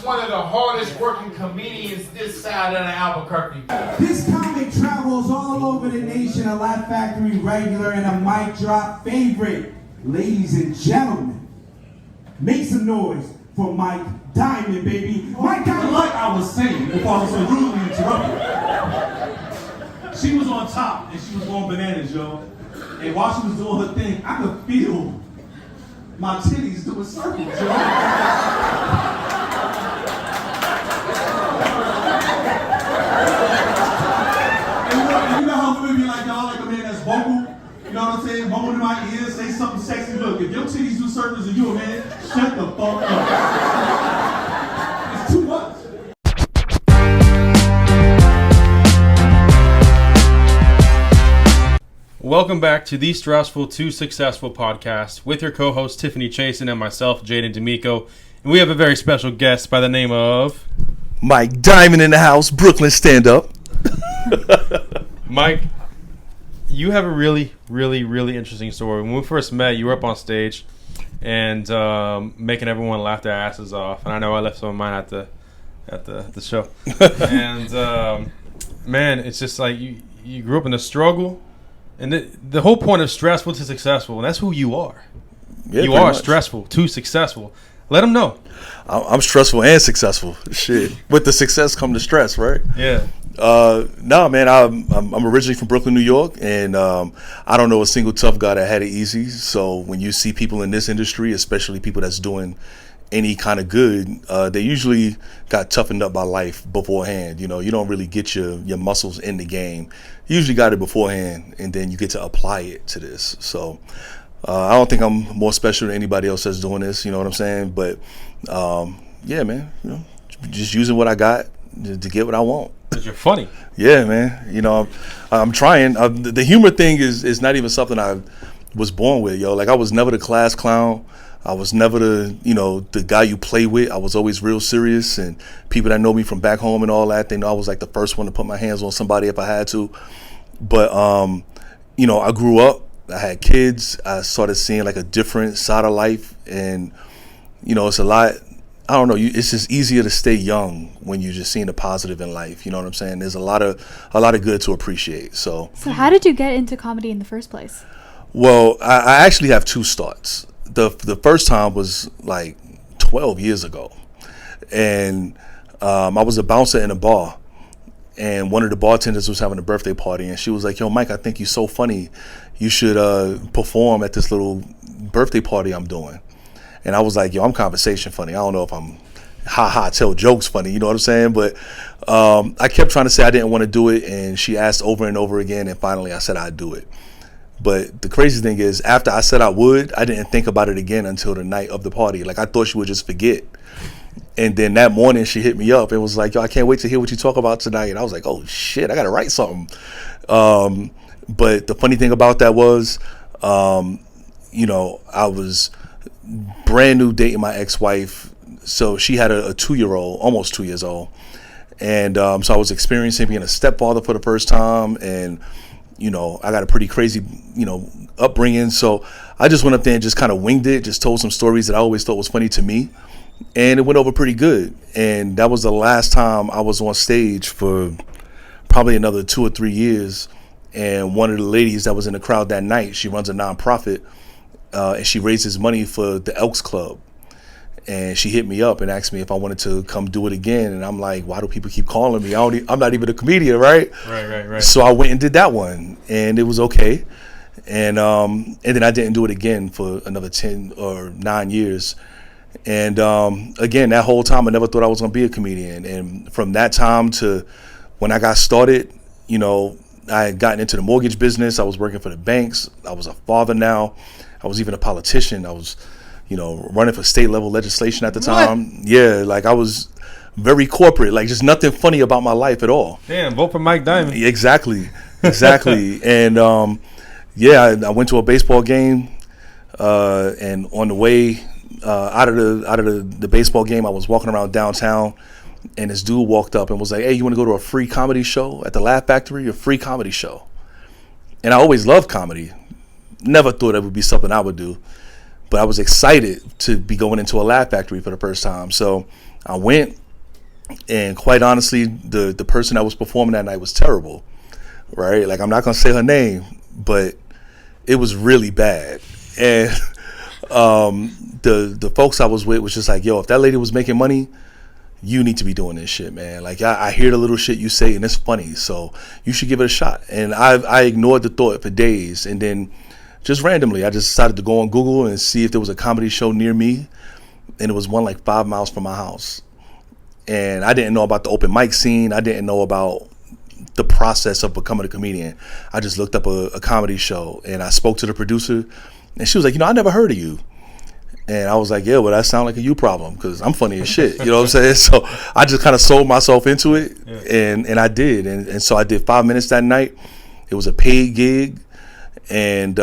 one of the hardest working comedians this side of the Albuquerque. This comic travels all over the nation, a Laugh Factory regular and a mic drop favorite. Ladies and gentlemen, make some noise for Mike Diamond, baby. Mike Diamond. Like I was saying, before I was so rudely interrupted, she was on top and she was going bananas, yo. And while she was doing her thing, I could feel my titties doing circles, yo. And you know how women be like, y'all like a man that's vocal? You know what I'm saying? Mumble in my ears, say something sexy. Look, if your titties do circles and you a man, shut the fuck up. It's too much. Welcome back to the Stressful to Successful podcast with your co-host Tiffany, Chasson, and myself, Jaden D'Amico. And we have a very special guest by the name of Mike Diamond in the house, Brooklyn stand-up. Mike. You have a really, really, really interesting story. When we first met, you were up on stage and making everyone laugh their asses off. And I know I left some of mine at the show. And man, it's just like you grew up in the struggle. And the whole point of stressful to successful, and that's who you are. Yeah, you are much. Stressful to successful. Let them know. I'm stressful and successful. Shit. With the success come the stress, right? Yeah. No, man, I'm originally from Brooklyn, New York, and I don't know a single tough guy that had it easy. So when you see people in this industry, especially people that's doing any kind of good, they usually got toughened up by life beforehand. You know, you don't really get your muscles in the game. You usually got it beforehand, and then you get to apply it to this. So I don't think I'm more special than anybody else that's doing this. You know what I'm saying? But yeah, man, you know, just using what I got to get what I want. Because you're funny. Yeah, man. You know, I'm trying. The humor thing is not even something I was born with, yo. Like, I was never the class clown. I was never the guy you play with. I was always real serious, and people that know me from back home and all that, they know I was like the first one to put my hands on somebody if I had to. But, you know, I grew up. I had kids. I started seeing like a different side of life, and, you know, it's a lot. I don't know. It's just easier to stay young when you're just seeing the positive in life. You know what I'm saying? There's a lot of good to appreciate. So how did you get into comedy in the first place? Well, I actually have two starts. The first time was like 12 years ago, and I was a bouncer in a bar, and one of the bartenders was having a birthday party, and she was like, "Yo, Mike, I think you're so funny. You should perform at this little birthday party I'm doing." And I was like, yo, I'm conversation funny. I don't know if I'm tell jokes funny, you know what I'm saying? But I kept trying to say I didn't want to do it, and she asked over and over again, and finally I said I'd do it. But the crazy thing is, after I said I would, I didn't think about it again until the night of the party. Like, I thought she would just forget. And then that morning she hit me up and was like, yo, I can't wait to hear what you talk about tonight. And I was like, oh shit, I gotta write something. But the funny thing about that was, you know, I was brand new dating my ex-wife, so she had a 2-year-old, almost 2 years old, and so I was experiencing being a stepfather for the first time, and you know, I got a pretty crazy, you know, upbringing, so I just went up there and just kind of winged it, just told some stories that I always thought was funny to me, and it went over pretty good. And that was the last time I was on stage for probably another 2 or 3 years. And one of the ladies that was in the crowd that night, she runs a nonprofit, and she raises money for the Elks Club. And she hit me up and asked me if I wanted to come do it again. And I'm like, why do people keep calling me? I'm not even a comedian, right? Right. So I went and did that one, and it was okay. And then I didn't do it again for another 10 or 9 years. And again, that whole time I never thought I was going to be a comedian. And from that time to when I got started, you know, I had gotten into the mortgage business. I was working for the banks. I was a father now. I was even a politician. I was, you know, running for state level legislation at the time. What? Yeah, like I was very corporate, like just nothing funny about my life at all. Damn, vote for Mike Diamond. Exactly. And yeah, I went to a baseball game, and on the way out of the baseball game, I was walking around downtown, and this dude walked up and was like, "Hey, you want to go to a free comedy show at the Laugh Factory? A free comedy show." And I always loved comedy. Never thought it would be something I would do. but I was excited to be going into a Laugh Factory for the first time. So I went, and quite honestly, the person that was performing that night was terrible, right? Like, I'm not gonna say her name, but it was really bad. And the folks I was with was just like, yo, if that lady was making money, you need to be doing this shit, man. Like, I hear the little shit you say, and it's funny, so you should give it a shot. And I ignored the thought for days, and then just randomly, I just decided to go on Google and see if there was a comedy show near me, and it was one like 5 miles from my house. And I didn't know about the open mic scene. I didn't know about the process of becoming a comedian. I just looked up a comedy show, and I spoke to the producer, and she was like, I never heard of you. And I was like, yeah, well, that sounds like a you problem, because I'm funny as shit. You know what I'm saying? So I just kind of sold myself into it, and I did. And so I did 5 minutes that night. It was a paid gig, and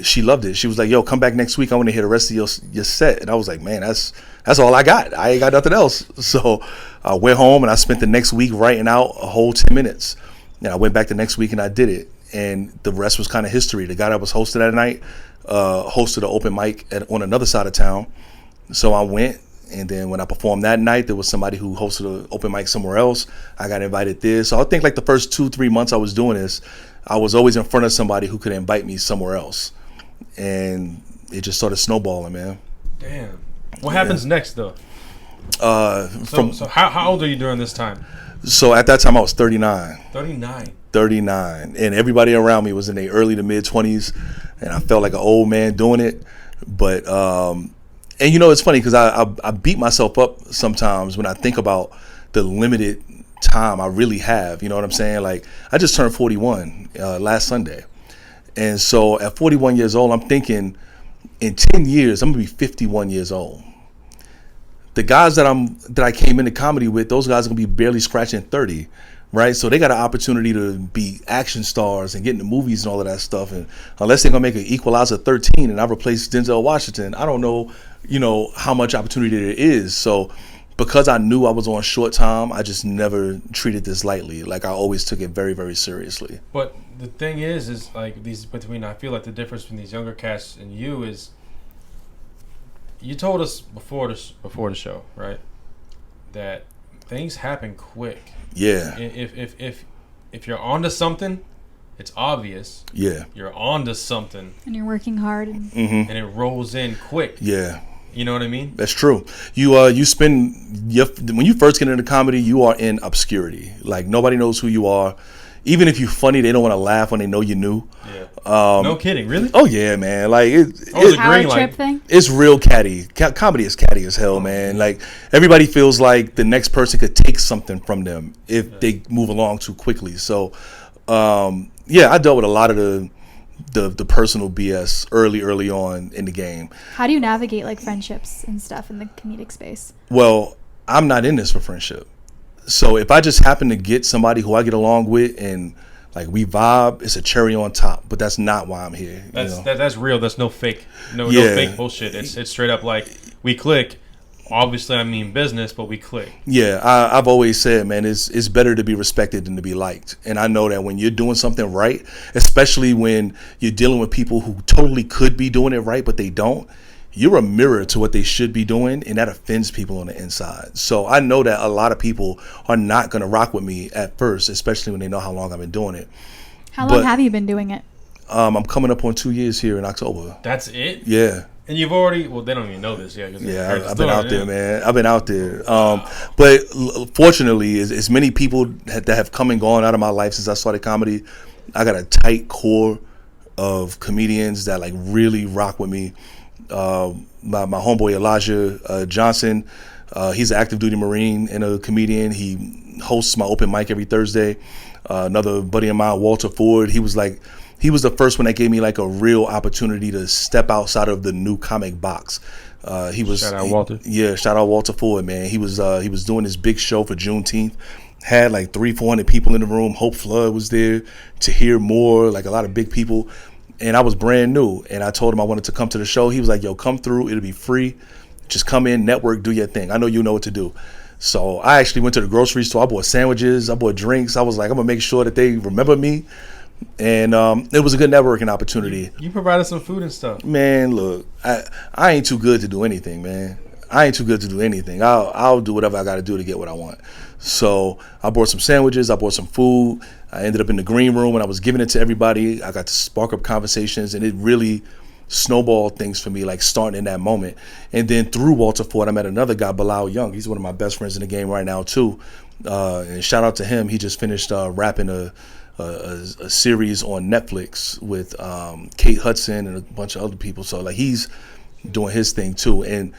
she loved it. She was like, yo, come back next week. I want to hear the rest of your set. And I was like, man, that's all I got. I ain't got nothing else. So I went home, and I spent the next week writing out a whole 10 minutes. And I went back the next week, and I did it. And the rest was kind of history. The guy that was hosting that night hosted an open mic on another side of town. So I went, and then when I performed that night, there was somebody who hosted an open mic somewhere else. I got invited there. So I think like the first 2-3 months I was doing this, I was always in front of somebody who could invite me somewhere else. And it just started snowballing, man. Damn. What happens next, though? So how old are you during this time? So at that time, I was 39. 39. And everybody around me was in their early to mid 20s, and I felt like an old man doing it. But and you know, it's funny because I beat myself up sometimes when I think about the limited time I really have. You know what I'm saying? Like, I just turned 41 last Sunday, and so at 41 years old, I'm thinking in 10 years I'm gonna be 51 years old. The guys that I came into comedy with, those guys are gonna be barely scratching 30. Right, so they got an opportunity to be action stars and get into movies and all of that stuff. And unless they're gonna make an Equalizer 13 and I replace Denzel Washington, I don't know, how much opportunity there is. So because I knew I was on short time, I just never treated this lightly. Like, I always took it very, very seriously. But the thing is like I feel like the difference between these younger cats and you is, you told us before the show, right, that things happen quick. Yeah. If you're onto something, it's obvious. Yeah. You're onto something. And you're working hard. And Mm-hmm. And it rolls in quick. Yeah. You know what I mean? That's true. You spend when you first get into comedy, you are in obscurity. Like, nobody knows who you are. Even if you're funny, they don't want to laugh when they know you're new. Yeah. No kidding, really? Oh yeah, man. Like, power trip thing. It's real catty. Comedy is catty as hell, man. Like, everybody feels like the next person could take something from them if they move along too quickly. So, I dealt with a lot of the personal BS early on in the game. How do you navigate like friendships and stuff in the comedic space? Well, I'm not in this for friendship. So if I just happen to get somebody who I get along with and like we vibe, it's a cherry on top. But that's not why I'm here. That's real. That's no fake. No fake bullshit. It's straight up like, we click. Obviously, I mean business, but we click. Yeah, I've always said, man, it's better to be respected than to be liked. And I know that when you're doing something right, especially when you're dealing with people who totally could be doing it right, but they don't, you're a mirror to what they should be doing, and that offends people on the inside. So I know that a lot of people are not going to rock with me at first, especially when they know how long I've been doing it. How long have you been doing it? I'm coming up on 2 years here in October. That's it? Yeah. And you've already, they don't even know this yet. Yeah, I've been out there, man. I've been out there. But fortunately, as many people that have come and gone out of my life since I started comedy, I got a tight core of comedians that like really rock with me. My homeboy Elijah Johnson, he's an active duty Marine and a comedian. He hosts my open mic every Thursday. Another buddy of mine, Walter Ford, he was the first one that gave me like a real opportunity to step outside of the new comic box. Shout out Walter. Shout out Walter Ford, man. He was doing this big show for Juneteenth. Had like 300-400 people in the room. Hope Flood was there to hear more, like a lot of big people. And I was brand new, and I told him I wanted to come to the show. He was like, yo, come through. It'll be free. Just come in, network, do your thing. I know you know what to do. So I actually went to the grocery store. I bought sandwiches. I bought drinks. I was like, I'm going to make sure that they remember me. And it was a good networking opportunity. You provided some food and stuff. Man, look, I ain't too good to do anything, man. I ain't too good to do anything. I'll do whatever I got to do to get what I want. So I bought some sandwiches. I bought some food. I ended up in the green room and I was giving it to everybody. I got to spark up conversations, and it really snowballed things for me, like starting in that moment. And then through Walter Ford, I met another guy, Bilal Young. He's one of my best friends in the game right now too. And shout out to him. He just finished rapping a series on Netflix with Kate Hudson and a bunch of other people. So like he's doing his thing too. And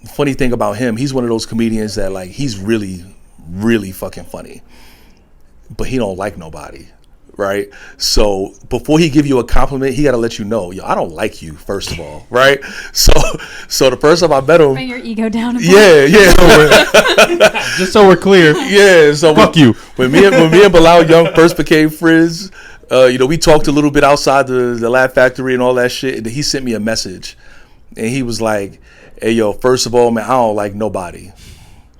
funny thing about him, he's one of those comedians that like he's really, really fucking funny, but he don't like nobody, right? So before he give you a compliment, he got to let you know, yo, I don't like you, first of all, right? So the first time I met him, Bring your ego down. yeah. Just so we're clear. Yeah, so Fuck you. When me and Bilal Young first became friends, we talked a little bit outside the Laugh Factory and all that shit. And he sent me a message, and he was like, "Hey, yo, first of all, man, I don't like nobody,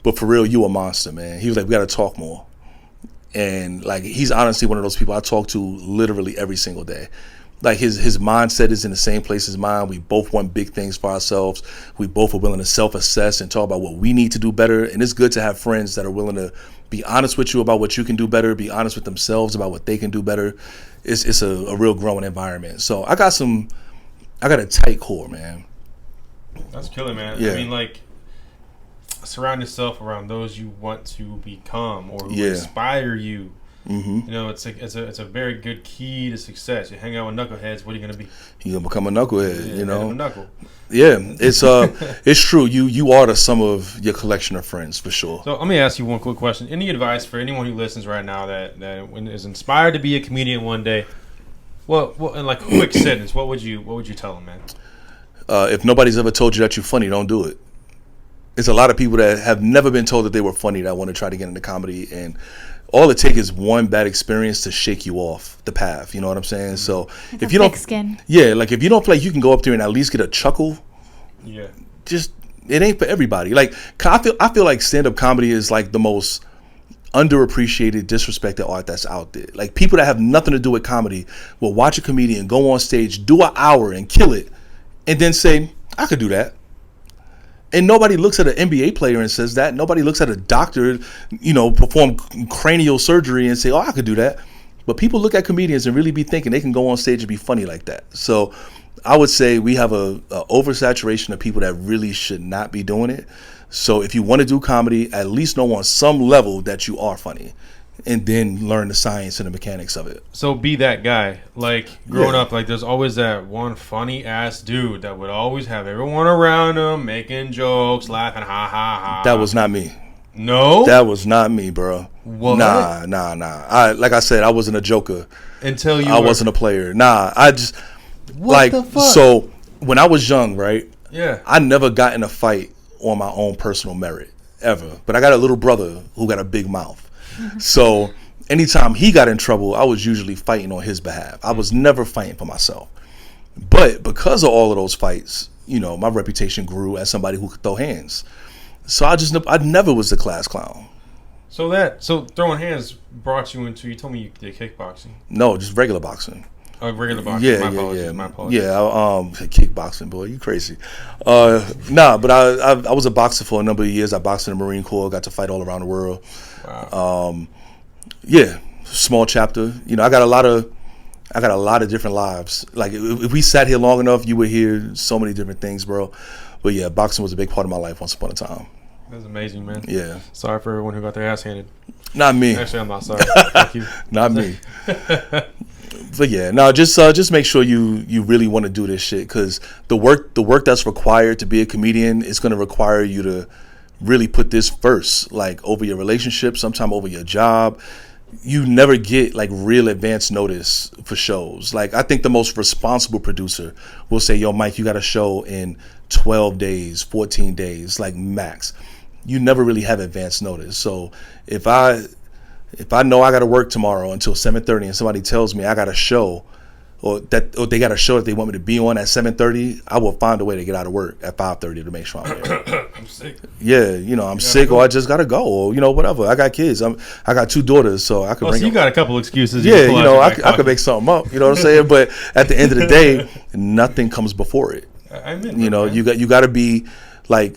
but for real, you a monster, man." He was like, "We got to talk more." And like, he's honestly one of those people I talk to literally every single day. Like his mindset is in the same place as mine. We both want big things for ourselves. We both are willing to self-assess and talk about what we need to do better. And it's good to have friends that are willing to be honest with you about what you can do better, be honest with themselves about what they can do better. It's a real growing environment. So I got a tight core, man. That's killer, man. Yeah. I mean, like, surround yourself around those you want to become or who inspire you. Mm-hmm. You know, it's a very good key to success. You hang out with knuckleheads, what are you gonna be? You're gonna become a knucklehead, Yeah, you know. a knuckle. Yeah, it's true. You are the sum of your collection of friends for sure. So let me ask you one quick question. Any advice for anyone who listens right now that is inspired to be a comedian one day? Well, in like a quick sentence, what would you tell them, man? If nobody's ever told you that you're funny, don't do it. It's a lot of people that have never been told that they were funny that want to try to get into comedy, and all it takes is one bad experience to shake you off the path. You know what I'm saying? So Like if a you don't, thick skin. yeah, like if you don't feel like you can go up there and at least get a chuckle, Yeah. just it ain't for everybody. Like I feel like stand-up comedy is like the most underappreciated, disrespected art that's out there. Like people that have nothing to do with comedy will watch a comedian go on stage, do an hour and kill it, and then say, I could do that. And nobody looks at an NBA player and says that. Nobody looks at a doctor, perform cranial surgery and say, oh, I could do that. But people look at comedians and really be thinking they can go on stage and be funny like that. So I would say we have a oversaturation of people that really should not be doing it. So if you want to do comedy, at least know on some level that you are funny, and then learn the science and the mechanics of it. So be that guy. Like growing up, like there's always that one funny ass dude that would always have everyone around him making jokes, laughing, ha ha ha. That was not me. No, That was not me, bro. What? Nah. Like I said, I wasn't a joker. Until you I wasn't a player. Nah, I just What the fuck? So when I was young, right? Yeah. I never got in a fight on my own personal merit ever. But I got a little brother who got a big mouth. So anytime he got in trouble, I was usually fighting on his behalf. I was never fighting for myself. But because of all of those fights, my reputation grew as somebody who could throw hands. So I never was the class clown. So throwing hands brought you into. You told me you did kickboxing. No, just regular boxing. Oh, regular boxing. My apologies. Yeah, kickboxing, boy, you crazy. But I was a boxer for a number of years. I boxed in the Marine Corps, got to fight all around the world. Wow. Small chapter. I got a lot of different lives. Like if we sat here long enough, you would hear so many different things, bro. But yeah, boxing was a big part of my life once upon a time. That's amazing, man. Yeah. Sorry for everyone who got their ass handed. Not me. Actually, I'm not sorry. Thank you. Not me. But yeah, no, just make sure you really want to do this shit, because the work that's required to be a comedian is going to require you to really put this first, like over your relationship, sometime over your job. You never get like real advance notice for shows. Like I think the most responsible producer will say, yo, Mike, you got a show in 12 days, 14 days, like max. You never really have advance notice. So if I know I got to work tomorrow until 7:30 and somebody tells me I got a show or they got a show that they want me to be on at 7:30, I will find a way to get out of work at 5:30 to make sure I'm there. I'm sick. Yeah, I'm sick, or I just gotta go, or whatever. I got kids. I got 2 daughters, so I could bring. So you got a couple excuses. Yeah, I could make something up. You know what I'm saying? But at the end of the day, nothing comes before it. You got to be like.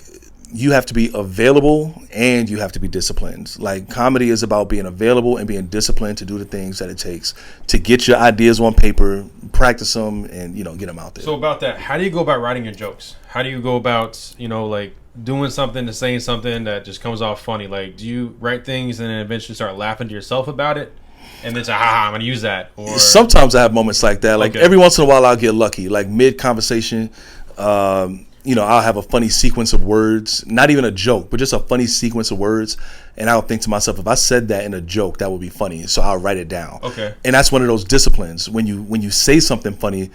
You have to be available and you have to be disciplined. Like, comedy is about being available and being disciplined to do the things that it takes to get your ideas on paper, practice them, and get them out there. So about that, how do you go about writing your jokes? How do you go about like doing something to saying something that just comes off funny? Like, do you write things and then eventually start laughing to yourself about it, and then say, "Ha, I'm gonna use that"? Or sometimes I have moments like that. Like every once in a while, I'll get lucky. Like mid conversation. I'll have a funny sequence of words, not even a joke, but just a funny sequence of words. And I'll think to myself, if I said that in a joke, that would be funny. So I'll write it down. Okay. And that's one of those disciplines. When you say something funny,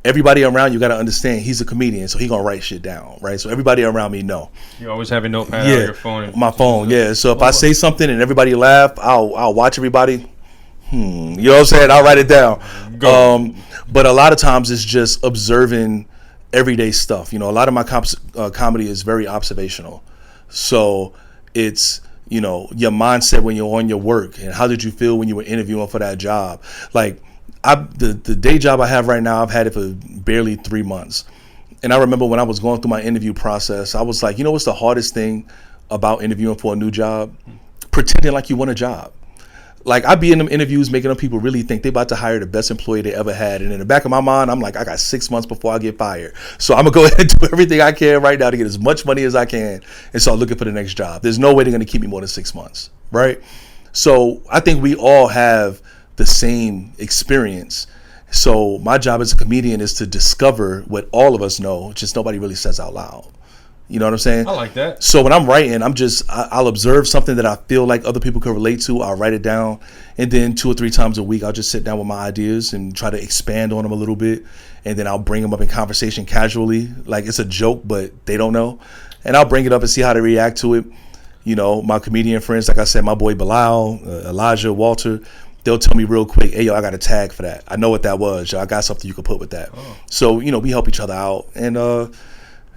everybody around you got to understand he's a comedian, so he's going to write shit down, right? So everybody around me know. You always have a notepad on your phone. My phone, yeah. So if I say something and everybody laugh, I'll watch everybody. You know what I'm saying? I'll write it down. But a lot of times it's just observing everyday stuff. A lot of my comedy is very observational. So it's, your mindset when you're on your work, and how did you feel when you were interviewing for that job? Like, the day job I have right now, I've had it for barely 3 months. And I remember when I was going through my interview process, I was like, what's the hardest thing about interviewing for a new job? Pretending like you want a job. Like, I'd be in them interviews making them people really think they about to hire the best employee they ever had. And in the back of my mind, I'm like, I got 6 months before I get fired. So I'm going to go ahead and do everything I can right now to get as much money as I can and start looking for the next job. There's no way they're going to keep me more than 6 months, right? So I think we all have the same experience. So my job as a comedian is to discover what all of us know, just nobody really says out loud. You know what I'm saying? I like that. So when I'm writing, I'll observe something that I feel like other people can relate to. I'll write it down. And then 2 or 3 times a week, I'll just sit down with my ideas and try to expand on them a little bit. And then I'll bring them up in conversation casually. Like, it's a joke, but they don't know. And I'll bring it up and see how they react to it. My comedian friends, like I said, my boy Bilal, Elijah, Walter, they'll tell me real quick, hey, yo, I got a tag for that. I know what that was. Yo, I got something you could put with that. Oh. So, we help each other out. And,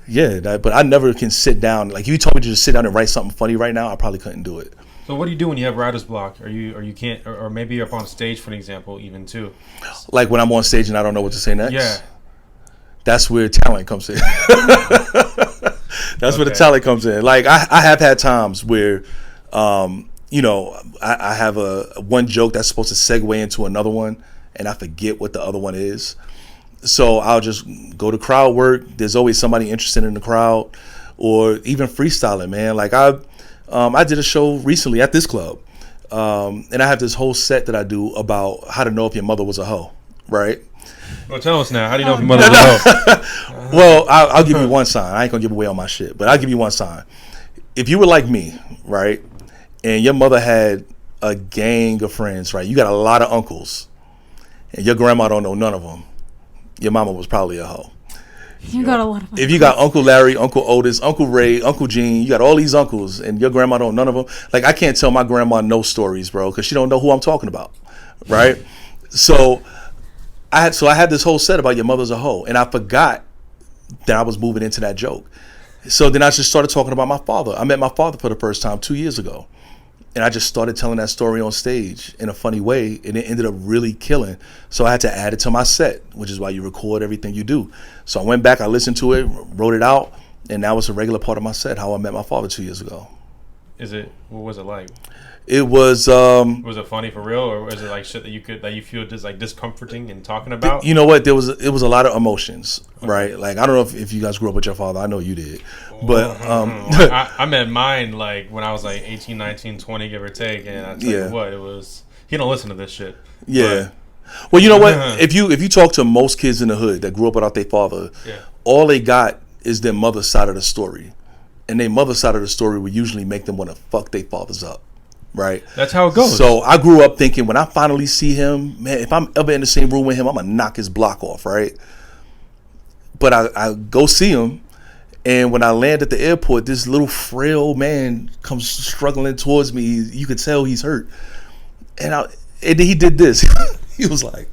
but I never can sit down. Like, if you told me to just sit down and write something funny right now, I probably couldn't do it. So what do you do when you have writer's block? Or you can't, or maybe you're up on stage, for an example, even too. Like when I'm on stage and I don't know what to say next? Yeah. That's where talent comes in. That's where the talent comes in. Like, I have had times where, I have one joke that's supposed to segue into another one, and I forget what the other one is. So I'll just go to crowd work. There's always somebody interested in the crowd, or even freestyling, man. Like, I did a show recently at this club, and I have this whole set that I do about how to know if your mother was a hoe, right? Well, tell us now. How do you know if your mother was a hoe? Well, I'll give you one sign. I ain't gonna give away all my shit, but I'll give you one sign. If you were like me, right, and your mother had a gang of friends, right, you got a lot of uncles, and your grandma don't know none of them, your mama was probably a hoe. You got a lot of uncles. If you got Uncle Larry, Uncle Otis, Uncle Ray, Uncle Gene, you got all these uncles, and your grandma don't none of them. Like, I can't tell my grandma no stories, bro, because she don't know who I'm talking about, right? So I had this whole set about your mother's a hoe, and I forgot that I was moving into that joke. So then I just started talking about my father. I met my father for the first time 2 years ago. And I just started telling that story on stage in a funny way, and it ended up really killing. So I had to add it to my set, which is why you record everything you do. So I went back, I listened to it, wrote it out, and now it's a regular part of my set, how I met my father 2 years ago. What was it like? It was Was it funny for real, or was it like shit that you feel just like discomforting in talking about? You know what? It was a lot of emotions, right? Like, I don't know if you guys grew up with your father. I know you did. But I met mine like when I was like 18, 19, 20, give or take, and I tell you what, it was, he don't listen to this shit. Yeah. Well, you know what? If you talk to most kids in the hood that grew up without their father, all they got is their mother's side of the story. And their mother's side of the story would usually make them want to fuck their fathers up. Right? That's how it goes. So I grew up thinking, when I finally see him, man, if I'm ever in the same room with him, I'm going to knock his block off, right? But I go see him, and when I land at the airport, this little frail man comes struggling towards me. You could tell he's hurt. And he did this. He was like,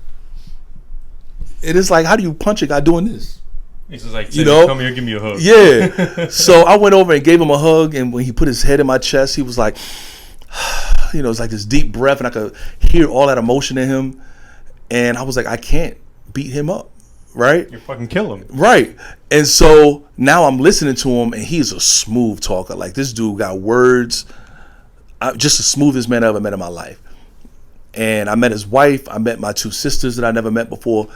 it is like, how do you punch a guy doing this? He's just like, You know? come here, give me a hug. Yeah. So I went over and gave him a hug, and when he put his head in my chest, he was like, you know, it's like this deep breath, and I could hear all that emotion in him. And I was like, I can't beat him up, right? You fucking kill him. Right. And so now I'm listening to him, and he's a smooth talker. Like, this dude got words. Just the smoothest man I ever met in my life. And I met his wife. I met my 2 sisters that I never met before.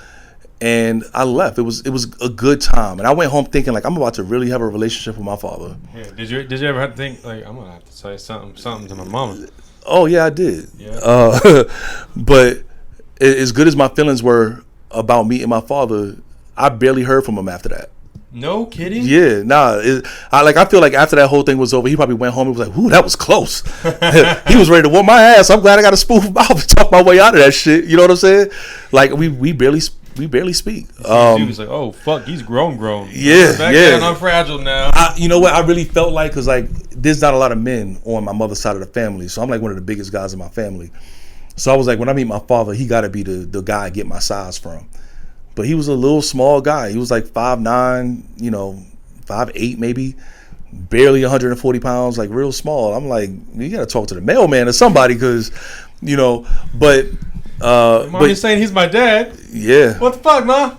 And I left. It was a good time. And I went home thinking, like, I'm about to really have a relationship with my father. Yeah. Did you ever have to think, like, I'm gonna have to say something to my mama? Oh yeah, I did. Yeah. But as good as my feelings were about meeting my father, I barely heard from him after that. No kidding. Yeah, nah. I feel like after that whole thing was over, he probably went home and was like, "Ooh, that was close." He was ready to whoop my ass. I'm glad I got a spoof mouth to talk my way out of that shit. You know what I'm saying? Like we barely speak. He was like, "Oh fuck, he's grown." Yeah, Back yeah. then, I'm fragile now. You know what? I really felt like, because like there's not a lot of men on my mother's side of the family, so I'm like one of the biggest guys in my family. So I was like, when I meet my father, he got to be the guy I get my size from. But he was a little small guy. He was like 5'9", you know, 5'8" maybe, barely 140 pounds, like real small. I'm like, you got to talk to the mailman or somebody, because, you know, but. Mommy's saying he's my dad. Yeah. What the fuck, ma?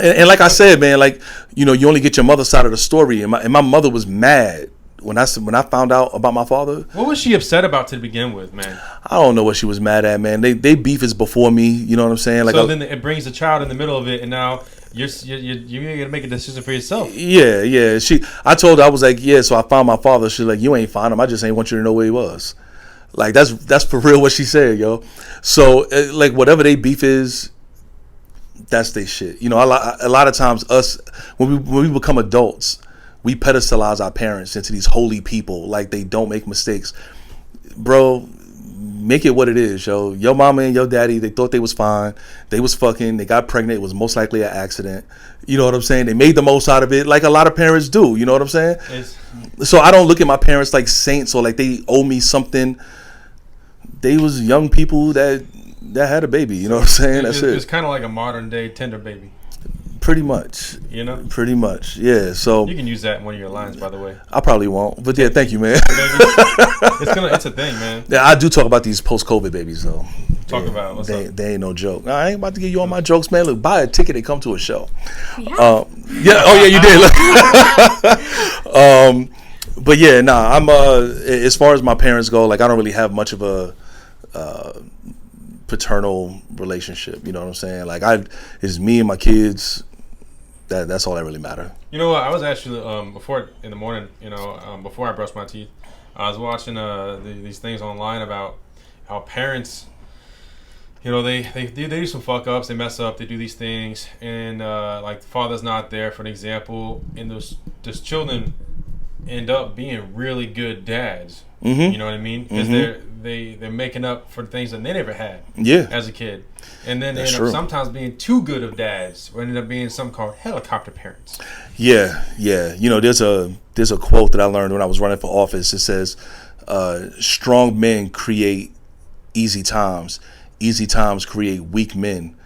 And like I said, man, like, you know, you only get your mother's side of the story. And my mother was mad when I found out about my father. What was she upset about to begin with, man? I don't know what she was mad at, man. They beef is before me. You know what I'm saying? Like, so then it brings the child in the middle of it, and now you're gonna make a decision for yourself. Yeah. I told her, I was like, yeah. So I found my father. She's like, you ain't find him. I just ain't want you to know where he was. Like, that's for real what she said, yo. So like, whatever they beef is, that's they shit. You know, a lot of times us, when we become adults, we pedestalize our parents into these holy people, like they don't make mistakes. Bro, make it what it is, yo. Your mama and your daddy, they thought they was fine. They was fucking. They got pregnant. It was most likely an accident. You know what I'm saying? They made the most out of it, like a lot of parents do. You know what I'm saying? So I don't look at my parents like saints or like they owe me something. They was young people that had a baby. You know what I'm saying? That's it. It's kind of like a modern day Tinder baby. Pretty much. You know? Pretty much. Yeah. So you can use that in one of your lines, by the way. I probably won't. But yeah, thank you, man. It's a thing, man. Yeah, I do talk about these post-COVID babies, though. Talk about what's up. They ain't no joke. I ain't about to give you all my jokes, man. Look, buy a ticket and come to a show. Yeah. Yeah. Oh, yeah, you did. But yeah, nah. I'm as far as my parents go, like I don't really have much of a paternal relationship. You know what I'm saying? Like it's me and my kids. That's all that really matter. You know what? I was actually before in the morning. You know, before I brushed my teeth, I was watching these things online about how parents, you know, they do some fuck ups, they mess up, they do these things, and like the father's not there, for an example, and those children end up being really good dads. Mm-hmm. You know what I mean? Because they're making up for things that they never had as a kid. And then they end up sometimes being too good of dads, or ended up being something called helicopter parents. Yeah. You know, there's a quote that I learned when I was running for office. It says, strong men create easy times. Easy times create weak men.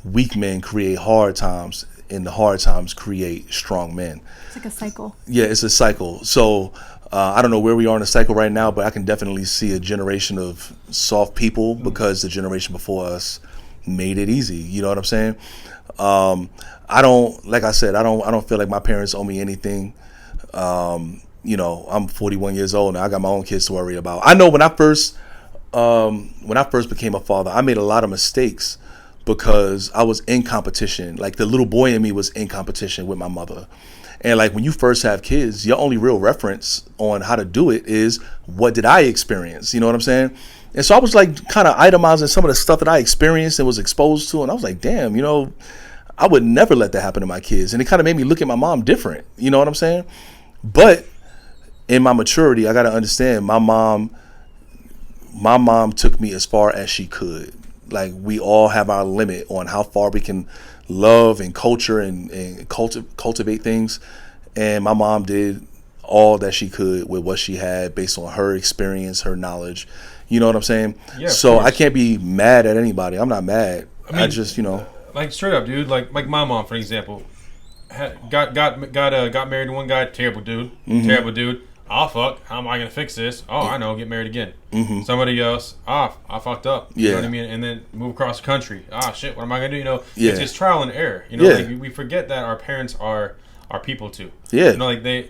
Weak men create hard times. And the hard times create strong men. It's like a cycle. Yeah, it's a cycle. So I don't know where we are in the cycle right now, but I can definitely see a generation of soft people because the generation before us made it easy. You know what I'm saying? I don't feel like my parents owe me anything. You know, I'm 41 years old now. I got my own kids to worry about. I know when I first became a father, I made a lot of mistakes because I was in competition. Like the little boy in me was in competition with my mother. And like when you first have kids, your only real reference on how to do it is what did I experience? You know what I'm saying? And so I was like kind of itemizing some of the stuff that I experienced and was exposed to. And I was like, damn, you know, I would never let that happen to my kids. And it kind of made me look at my mom different. You know what I'm saying? But in my maturity, I got to understand my mom took me as far as she could. Like we all have our limit on how far we can love and culture and cultivate things. And my mom did all that she could with what she had based on her experience, her knowledge. You know what I'm saying? Yeah, so I can't be mad at anybody. I'm not mad. I just, you know. like straight up, dude. Like my mom, for example, got married to one guy. Terrible dude. Terrible dude. Oh fuck! How am I gonna fix this? Oh, I know. Get married again. Somebody else. I fucked up. You know what I mean? And then move across the country. Shit. What am I gonna do? You know, it's just trial and error. You know, like we forget that our parents are people too. Yeah. You know, like they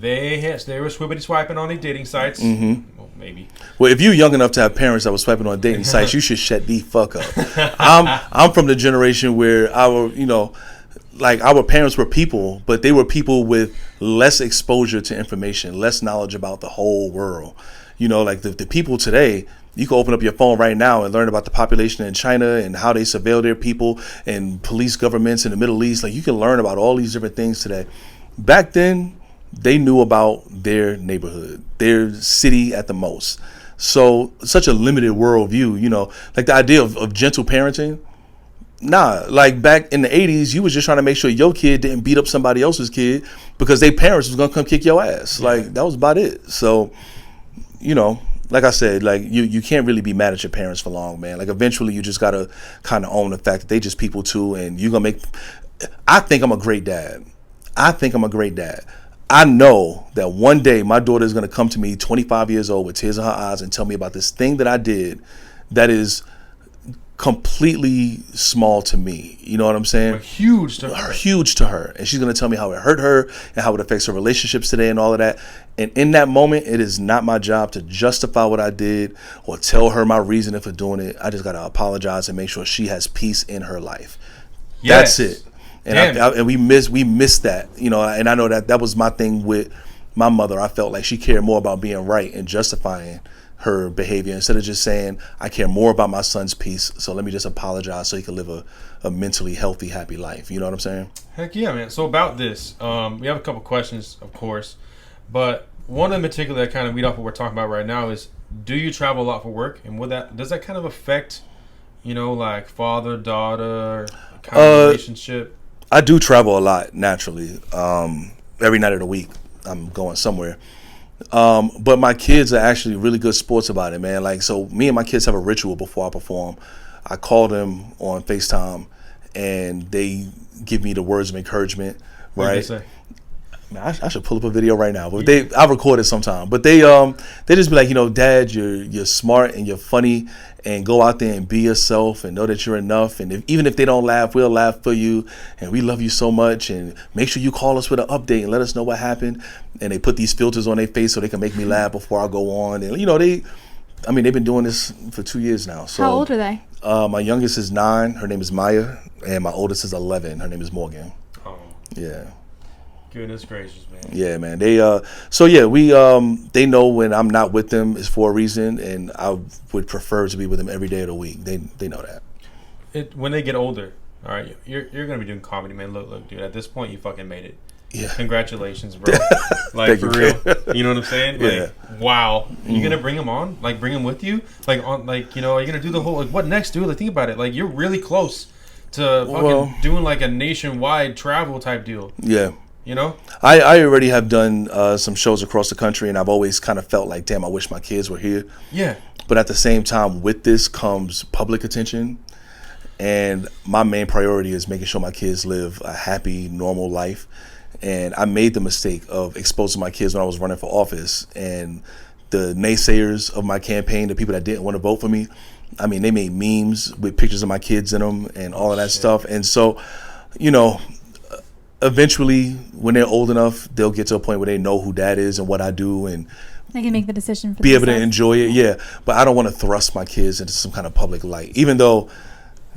were swibbity swiping on their dating sites. Well, maybe. Well, if you're young enough to have parents that were swiping on dating sites, you should shut the fuck up. I'm from the generation where our parents were people, but they were people with less exposure to information, less knowledge about the whole world. You know, like the people today, you can open up your phone right now and learn about the population in China and how they surveil their people and police governments in the Middle East. Like, you can learn about all these different things today. Back then, they knew about their neighborhood, their city at the most. So such a limited worldview, you know, like the idea of gentle parenting. Nah, like back in the 80s, you was just trying to make sure your kid didn't beat up somebody else's kid because their parents was going to come kick your ass. Like, that was about it. So, you know, like I said, like you can't really be mad at your parents for long, man. Like, eventually you just got to kind of own the fact that they just people too. And you're going to I think I'm a great dad. I know that one day my daughter is going to come to me 25 years old with tears in her eyes and tell me about this thing that I did that is completely small to me. You know what I'm saying? But huge to her. Huge to her. And she's going to tell me how it hurt her and how it affects her relationships today and all of that. And in that moment, it is not my job to justify what I did or tell her my reasoning for doing it. I just got to apologize and make sure she has peace in her life. Yes. That's it. And we miss that, you know, and I know that was my thing with my mother. I felt like she cared more about being right and justifying her behavior instead of just saying, I care more about my son's peace, so let me just apologize so he can live a mentally healthy, happy life. You know what I'm saying? Heck yeah, man. So about this, we have a couple questions, of course, but one in particular that kind of lead off what we're talking about right now is, do you travel a lot for work? And does that kind of affect, you know, like father-daughter kind of relationship? I do travel a lot, naturally. Every night of the week, I'm going somewhere. But my kids are actually really good sports about it, man. Like, so me and my kids have a ritual before I perform. I call them on FaceTime, and they give me the words of encouragement, right? What do they say? Man, I should pull up a video right now, but I record it sometime. But they just be like, you know, Dad, you're smart and you're funny, and go out there and be yourself and know that you're enough. And even if they don't laugh, we'll laugh for you, and we love you so much. And make sure you call us with an update and let us know what happened. And they put these filters on their face so they can make me laugh before I go on. And you know, they've been doing this for 2 years now. So how old are they? My youngest is 9. Her name is Maya, and my oldest is 11. Her name is Morgan. Oh. Yeah. Goodness gracious, man. Yeah, man. They they know when I'm not with them is for a reason, and I would prefer to be with them every day of the week. They know that. When they get older, all right, you're gonna be doing comedy, man. Look, dude. At this point, you fucking made it. Yeah. Congratulations, bro. Like, for real. You know what I'm saying? Like, yeah. Wow. You gonna bring them on? Like, bring them with you? Like, on, like, you know, are you gonna do the whole, like, what next, dude? Like, think about it. Like, you're really close to fucking doing like a nationwide travel type deal. Yeah. You know? I already have done some shows across the country, and I've always kind of felt like, damn, I wish my kids were here. Yeah. But at the same time, with this comes public attention. And my main priority is making sure my kids live a happy, normal life. And I made the mistake of exposing my kids when I was running for office. And the naysayers of my campaign, the people that didn't want to vote for me, I mean, they made memes with pictures of my kids in them and all of that stuff. And so, you know, eventually, when they're old enough, they'll get to a point where they know who Dad is and what I do, and they can make the decision for be able to enjoy it. Yeah, but I don't want to thrust my kids into some kind of public light, even though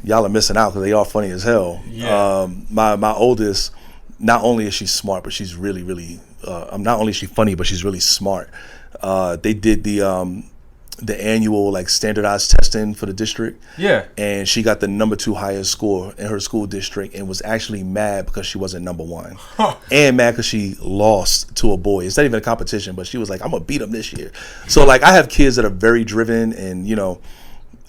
y'all are missing out because they are funny as hell. Yeah. My oldest, not only is she smart, but she's really, really. Not only is she funny, but she's really smart. They did the annual like standardized testing for the district. Yeah. And she got the number 2 highest score in her school district, and was actually mad because she wasn't number 1. Huh. And mad because she lost to a boy. It's not even a competition, but she was like, I'm gonna beat him this year. So like, I have kids that are very driven, and you know,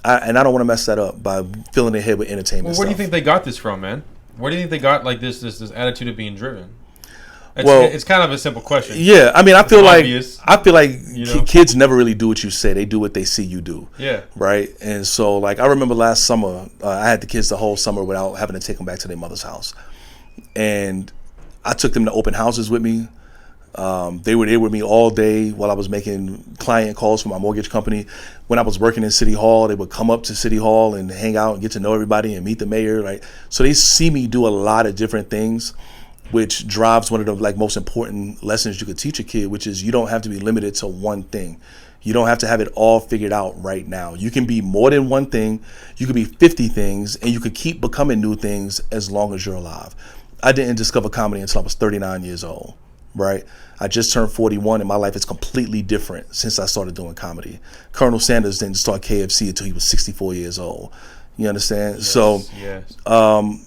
I don't want to mess that up by filling their head with entertainment. Well, where do you think they got this from, man? Where do you think they got like this attitude of being driven? It's kind of a simple question. Yeah, I mean, I feel obvious, like you know? kids never really do what you say. They do what they see you do. Yeah. Right. And so, like, I remember last summer, I had the kids the whole summer without having to take them back to their mother's house, and I took them to open houses with me. They were there with me all day while I was making client calls for my mortgage company. When I was working in City Hall, they would come up to City Hall and hang out and get to know everybody and meet the mayor. Right. So they see me do a lot of different things, which drives one of the like most important lessons you could teach a kid, which is you don't have to be limited to one thing. You don't have to have it all figured out right now. You can be more than one thing. You could be 50 things, and you could keep becoming new things as long as you're alive. I didn't discover comedy until I was 39 years old, right? I just turned 41, and my life is completely different since I started doing comedy. Colonel Sanders didn't start KFC until he was 64 years old. You understand? Yes, So yes.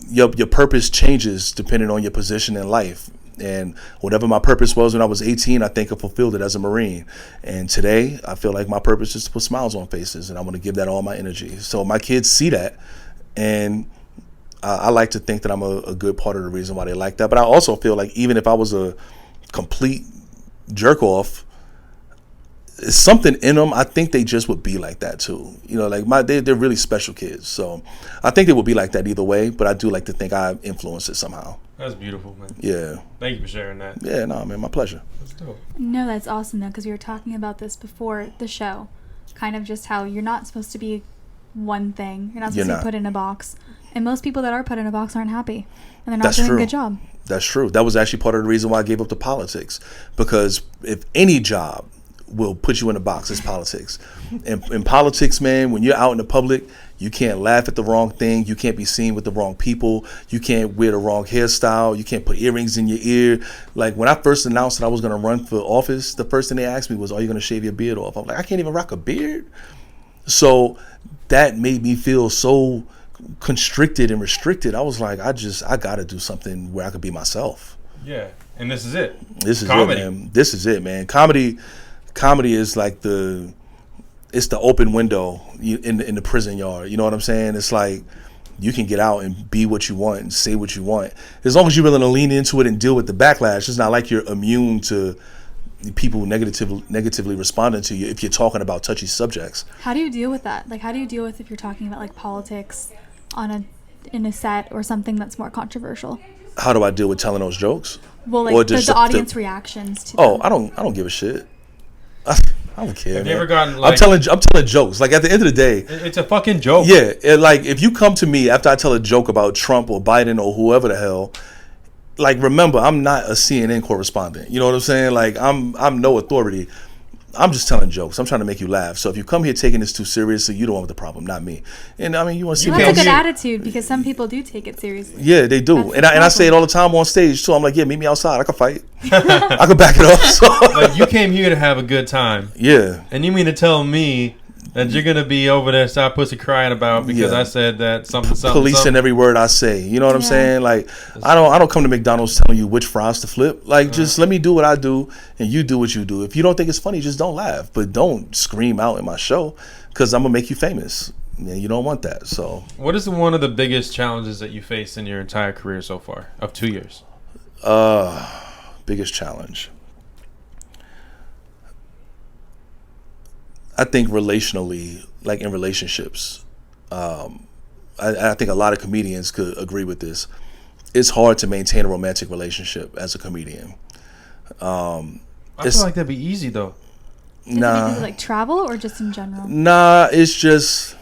Your purpose changes depending on your position in life. And whatever my purpose was when I was 18, I think I fulfilled it as a Marine. And today, I feel like my purpose is to put smiles on faces, and I want to give that all my energy. So my kids see that, and I like to think that I'm a good part of the reason why they like that. But I also feel like even if I was a complete jerk off, something in them, I think they just would be like that too. You know, like they're really special kids. So I think they would be like that either way, but I do like to think I influence it somehow. That's beautiful, man. Yeah. Thank you for sharing that. Yeah, no, man, my pleasure. That's dope. No, that's awesome though, because we were talking about this before the show. Kind of just how you're not supposed to be one thing. You're not supposed to be put in a box. And most people that are put in a box aren't happy. And they're not doing a good job. That's true. That was actually part of the reason why I gave up to politics. Because if any job will put you in a box, it's politics. And in politics, man, when you're out in the public, you can't laugh at the wrong thing. You can't be seen with the wrong people. You can't wear the wrong hairstyle. You can't put earrings in your ear. Like when I first announced that I was going to run for office, the first thing they asked me was, are you going to shave your beard off? I'm like, I can't even rock a beard. So that made me feel so constricted and restricted. I was like, I got to do something where I could be myself. Yeah. And this is it. This is Comedy. it, man. This is it, man. Comedy is like it's the open window in the prison yard. You know what I'm saying? It's like you can get out and be what you want and say what you want. As long as you're willing to lean into it and deal with the backlash. It's not like you're immune to people negatively responding to you if you're talking about touchy subjects. How do you deal with that? Like, how do you deal with if you're talking about like politics in a set or something that's more controversial? How do I deal with telling those jokes? Well, like Or the just audience reactions to Oh, them. I don't give a shit. I don't care. Have man. you ever gotten like... I'm telling jokes. Like at the end of the day, It's a fucking joke. yeah. Like if you come to me after I tell a joke about Trump or Biden or whoever the hell, like remember I'm not a CNN correspondent. You know what I'm saying? Like I'm no authority. I'm just telling jokes. I'm trying to make you laugh. So if you come here taking this too seriously, you're the one with the problem, not me. And I mean, you want to see Well, me? that's a good attitude because some people do take it seriously. Yeah, they do. That's And I say it all the time on stage too. I'm like, yeah, meet me outside. I can fight. I can back it up. So Like you came here to have a good time. yeah. And you mean to tell me that you're going to be over there stop pussy crying about because Yeah. I said that something. Policing every word I say. You know what I'm Yeah. saying? Like I don't come to McDonald's telling you which fries to flip. Like just let me do what I do and you do what you do. If you don't think it's funny, just don't laugh. But don't scream out in my show because I'm gonna make you famous. And you don't want that. So What is one of the biggest challenges that you faced in your entire career so far of 2 years? biggest challenge. I think relationally, like in relationships, I think a lot of comedians could agree with this. It's hard to maintain a romantic relationship as a comedian. I feel like that'd be easy though. Is it because of like travel or just in general? Nah, it's just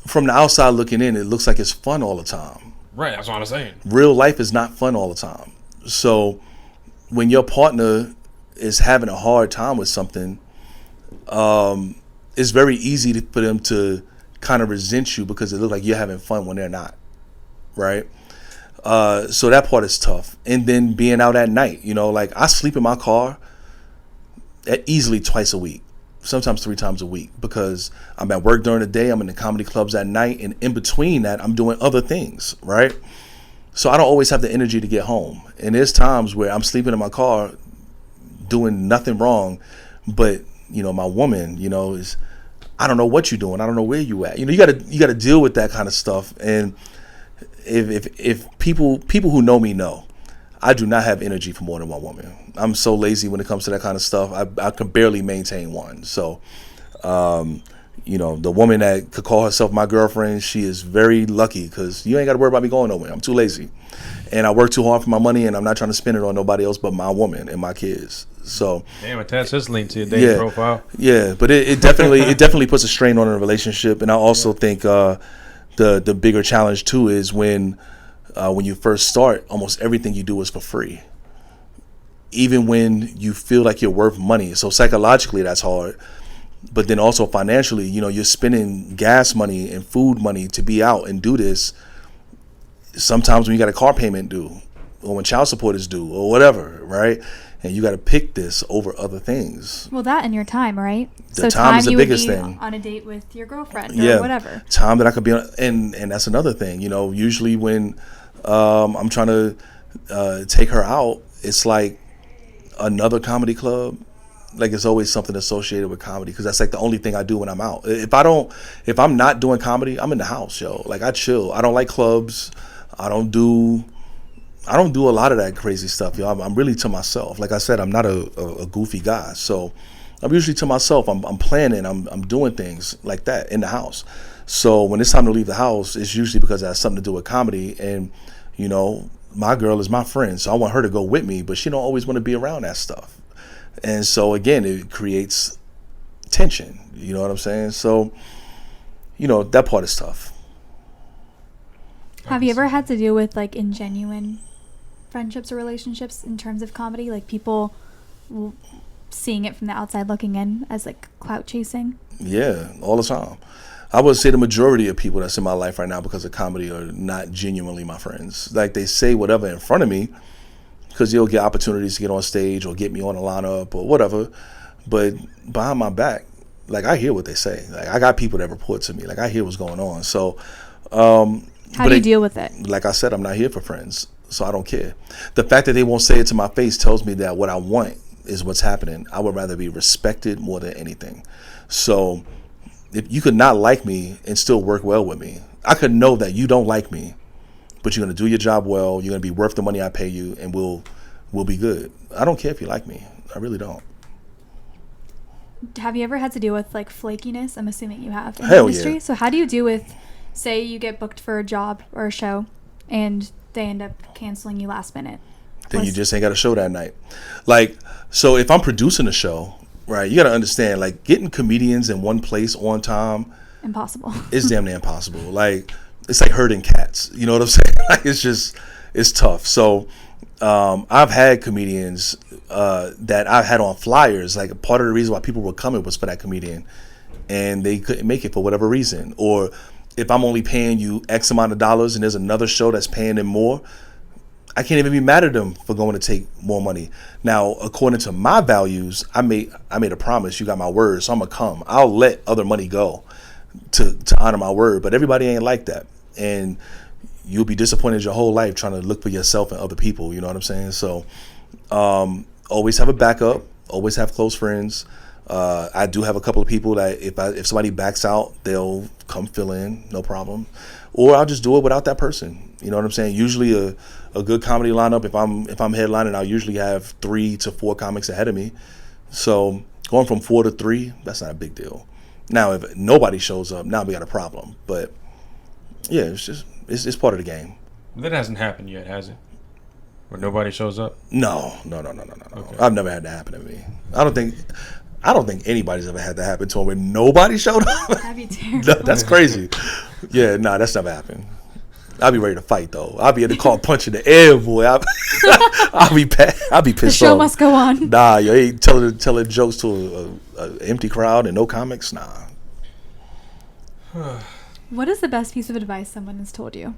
from the outside looking in, it looks like it's fun all the time. Right, that's what I'm saying. Real life is not fun all the time. So when your partner is having a hard time with something, it's very easy for them to kind of resent you because it looks like you're having fun when they're not, right? So that part is tough. And then being out at night, you know, like I sleep in my car easily twice a week, sometimes 3 times a week, because I'm at work during the day, I'm in the comedy clubs at night, and in between that, I'm doing other things, right? So I don't always have the energy to get home. And there's times where I'm sleeping in my car doing nothing wrong, but you know, my woman, you know, is, I don't know what you're doing. I don't know where you at. You know, you gotta deal with that kind of stuff. And if people who know me know, I do not have energy for more than one woman. I'm so lazy when it comes to that kind of stuff. I can barely maintain one. So, the woman that could call herself my girlfriend, she is very lucky because you ain't got to worry about me going nowhere. I'm too lazy. And I work too hard for my money, and I'm not trying to spend it on nobody else but my woman and my kids. So damn, attach this link to your dating profile. Yeah, but it definitely puts a strain on a relationship. And I also think the bigger challenge too is when you first start, almost everything you do is for free. Even when you feel like you're worth money. So psychologically that's hard. But then also financially, you're spending gas money and food money to be out and do this. Sometimes when you got a car payment due, or when child support is due, or whatever, right? And you got to pick this over other things. Well, that and your time, right? The time is the biggest thing. On a date with your girlfriend or whatever. Time that I could be on, and that's another thing. Usually when I'm trying to take her out, it's like another comedy club. Like it's always something associated with comedy because that's like the only thing I do when I'm out. If I'm not doing comedy, I'm in the house, yo. Like I chill. I don't like clubs. I don't do a lot of that crazy stuff, yo. I'm really to myself. Like I said, I'm not a goofy guy, so I'm usually to myself. I'm planning. I'm doing things like that in the house. So when it's time to leave the house, it's usually because it has something to do with comedy. And my girl is my friend, so I want her to go with me, but she don't always want to be around that stuff. And so again, it creates tension. You know what I'm saying? So that part is tough. Have you ever had to deal with like ingenuine friendships or relationships in terms of comedy, like people seeing it from the outside looking in as like clout chasing? Yeah, all the time. I would say the majority of people that's in my life right now because of comedy are not genuinely my friends. Like they say whatever in front of me because you'll get opportunities to get on stage or get me on a lineup or whatever, but behind my back, like I hear what they say. Like I got people that report to me. Like I hear what's going on. So how do you deal with it? Like I said, I'm not here for friends, so I don't care. The fact that they won't say it to my face tells me that what I want is what's happening. I would rather be respected more than anything. So if you could not like me and still work well with me, I could know that you don't like me, but you're going to do your job well. You're going to be worth the money I pay you, and we'll be good. I don't care if you like me. I really don't. Have you ever had to deal with like flakiness? I'm assuming you have in Hell the industry. Yeah. So how do you deal with, say you get booked for a job or a show and they end up canceling you last minute? Then you just ain't got a show that night. Like, so if I'm producing a show, right, you got to understand, like getting comedians in one place on time. Impossible. It's damn near impossible. Like, it's like herding cats. You know what I'm saying? Like, it's tough. So I've had comedians that I've had on flyers. Like part of the reason why people were coming was for that comedian, and they couldn't make it for whatever reason. Or if I'm only paying you X amount of dollars and there's another show that's paying them more, I can't even be mad at them for going to take more money. Now, according to my values, I made a promise. You got my word, so I'm gonna come. I'll let other money go to honor my word. But everybody ain't like that, and you'll be disappointed your whole life trying to look for yourself and other people. You know what I'm saying? So always have a backup. Always have close friends. I do have a couple of people that if somebody backs out, they'll come fill in, no problem. Or I'll just do it without that person. You know what I'm saying? Usually a good comedy lineup, if I'm headlining, I'll usually have 3 to 4 comics ahead of me. So going from 4 to 3, that's not a big deal. Now if nobody shows up, now we got a problem. But yeah, it's part of the game. That hasn't happened yet, has it? Where nobody shows up? No. Okay. I've never had that happen to me. I don't think anybody's ever had that happen to them where nobody showed up. That'd be terrible. That's crazy. Yeah, that's never happened. I'll be ready to fight though. I'll be in the car punching the air, boy. I'll be pissed off. The show must go on. Nah, you ain't telling jokes to an empty crowd and no comics. Nah. What is the best piece of advice someone has told you?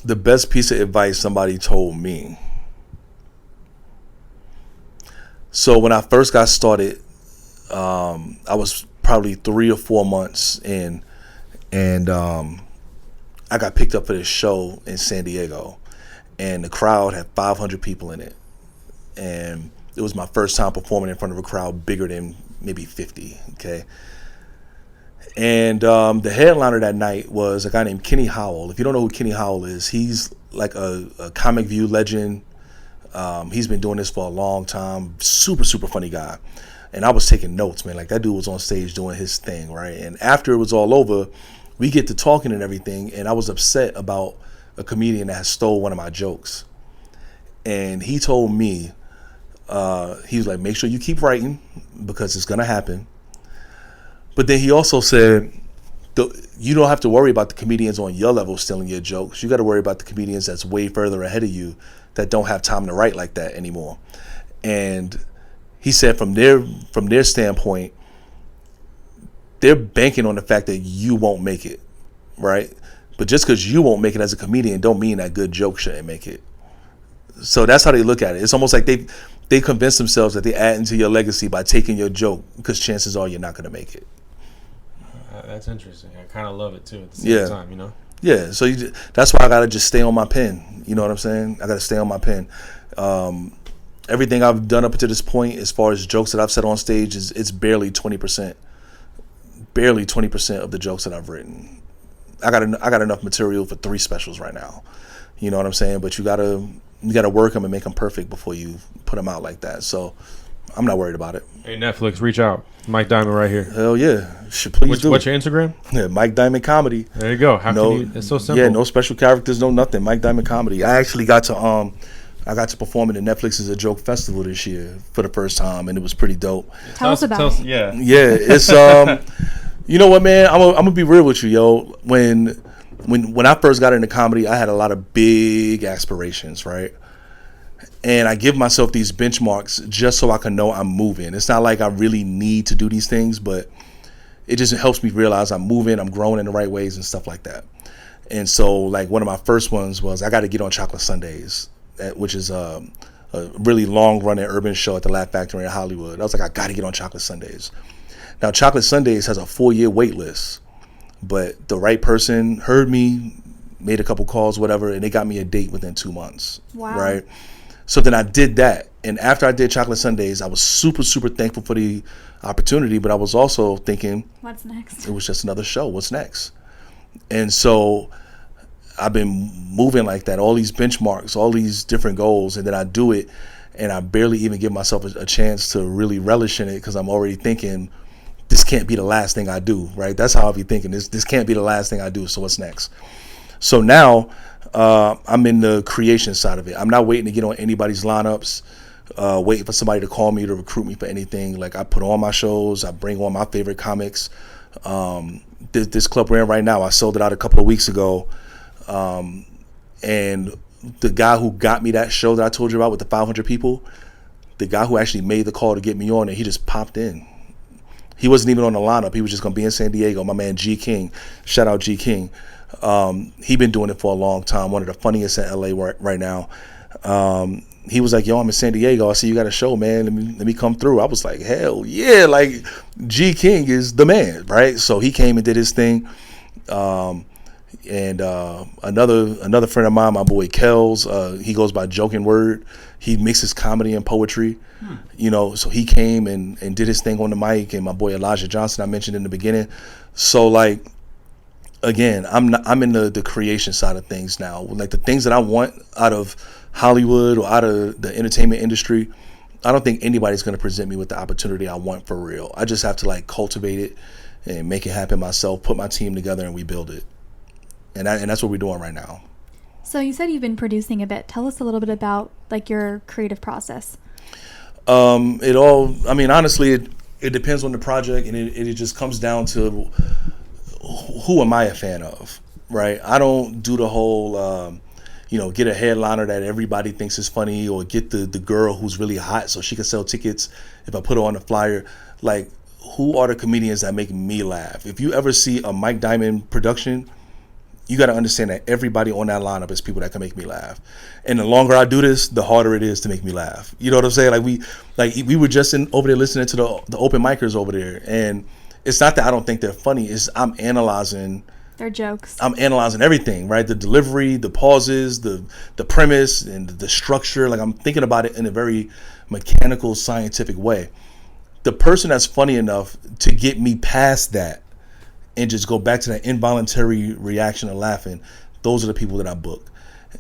The best piece of advice somebody told me. So when I first got started, I was probably 3 or 4 months in, and I got picked up for this show in San Diego, and the crowd had 500 people in it, and it was my first time performing in front of a crowd bigger than maybe 50. Okay, And the headliner that night was a guy named Kenny Howell. If you don't know who Kenny Howell is, he's like a Comic View legend. He's been doing this for a long time. Super, super funny guy. And I was taking notes, man. Like, that dude was on stage doing his thing, right? And after it was all over, we get to talking and everything, and I was upset about a comedian that had stole one of my jokes. And he told me, he was like, make sure you keep writing because it's going to happen. But then he also said, you don't have to worry about the comedians on your level stealing your jokes. You got to worry about the comedians that's way further ahead of you that don't have time to write like that anymore. And he said from their standpoint, they're banking on the fact that you won't make it, right? But just because you won't make it as a comedian don't mean that good joke shouldn't make it. So that's how they look at it. It's almost like they convince themselves that they add into your legacy by taking your joke because chances are you're not going to make it. That's interesting. I kind of love it too at the same time, you know? Yeah, so that's why I got to just stay on my pen. You know what I'm saying? I got to stay on my pen. Everything I've done up to this point, as far as jokes that I've said on stage, it's barely 20%. Barely 20% of the jokes that I've written. I got enough material for 3 specials right now. You know what I'm saying? But you gotta work them and make them perfect before you put them out like that. So I'm not worried about it. Hey, Netflix, reach out. Mike Diamond right here. Hell yeah. Please do. What's your Instagram? Yeah, Mike Diamond Comedy. There you go. It's so simple. Yeah, no special characters, no nothing. Mike Diamond Comedy. I actually got to perform at the Netflix's A Joke Festival this year for the first time, and it was pretty dope. Tell us about it. Yeah, it's you know what, man? I'm gonna be real with you, yo. When I first got into comedy, I had a lot of big aspirations, right? And I give myself these benchmarks just so I can know I'm moving. It's not like I really need to do these things, but it just helps me realize I'm moving, I'm growing in the right ways and stuff like that. And so, like, one of my first ones was I got to get on Chocolate Sundays, which is a really long-running urban show at the Laugh Factory in Hollywood. I was like, I got to get on Chocolate Sundays. Now, Chocolate Sundays has a 4-year wait list, but the right person heard me, made a couple calls, whatever, and they got me a date within 2 months. Wow. Right? So then I did that. And after I did Chocolate Sundays, I was super, super thankful for the opportunity, but I was also thinking, what's next? It was just another show. What's next? And so I've been moving like that, all these benchmarks, all these different goals, and then I do it, and I barely even give myself a chance to really relish in it because I'm already thinking, this can't be the last thing I do, right? That's how I'll be thinking. This can't be the last thing I do, so what's next? So now I'm in the creation side of it. I'm not waiting to get on anybody's lineups, waiting for somebody to call me to recruit me for anything. Like, I put on my shows, I bring on my favorite comics. This club we're in right now, I sold it out a couple of weeks ago. And the guy who got me that show that I told you about with the 500 people, the guy who actually made the call to get me on it, he just popped in. He wasn't even on the lineup. He was just going to be in San Diego. My man G King, shout out G King. He been doing it for a long time. One of the funniest in LA right now. He was like, yo, I'm in San Diego. I see you got a show, man. Let me come through. I was like, hell yeah. Like, G King is the man, right? So he came and did his thing. And another friend of mine, my boy Kells, he goes by Joking Word. He mixes comedy and poetry, you know, so he came and did his thing on the mic. And my boy Elijah Johnson, I mentioned in the beginning. So, like, again, I'm in the creation side of things now. Like, the things that I want out of Hollywood or out of the entertainment industry, I don't think anybody's going to present me with the opportunity I want for real. I just have to, like, cultivate it and make it happen myself, put my team together, and we build it. And that's what we're doing right now. So you said you've been producing a bit. Tell us a little bit about, like, your creative process. Honestly, it depends on the project, and it just comes down to who am I a fan of, right? I don't do the whole, get a headliner that everybody thinks is funny, or get the girl who's really hot so she can sell tickets if I put her on the flyer. Like, who are the comedians that make me laugh? If you ever see a Mike Diamond production, you got to understand that everybody on that lineup is people that can make me laugh. And the longer I do this, the harder it is to make me laugh. You know what I'm saying? We were just over there listening to the open micers over there. And it's not that I don't think they're funny. It's I'm analyzing their jokes. I'm analyzing everything, right? The delivery, the pauses, the premise, and the structure. Like, I'm thinking about it in a very mechanical, scientific way. The person that's funny enough to get me past that and just go back to that involuntary reaction of laughing, those are the people that I book.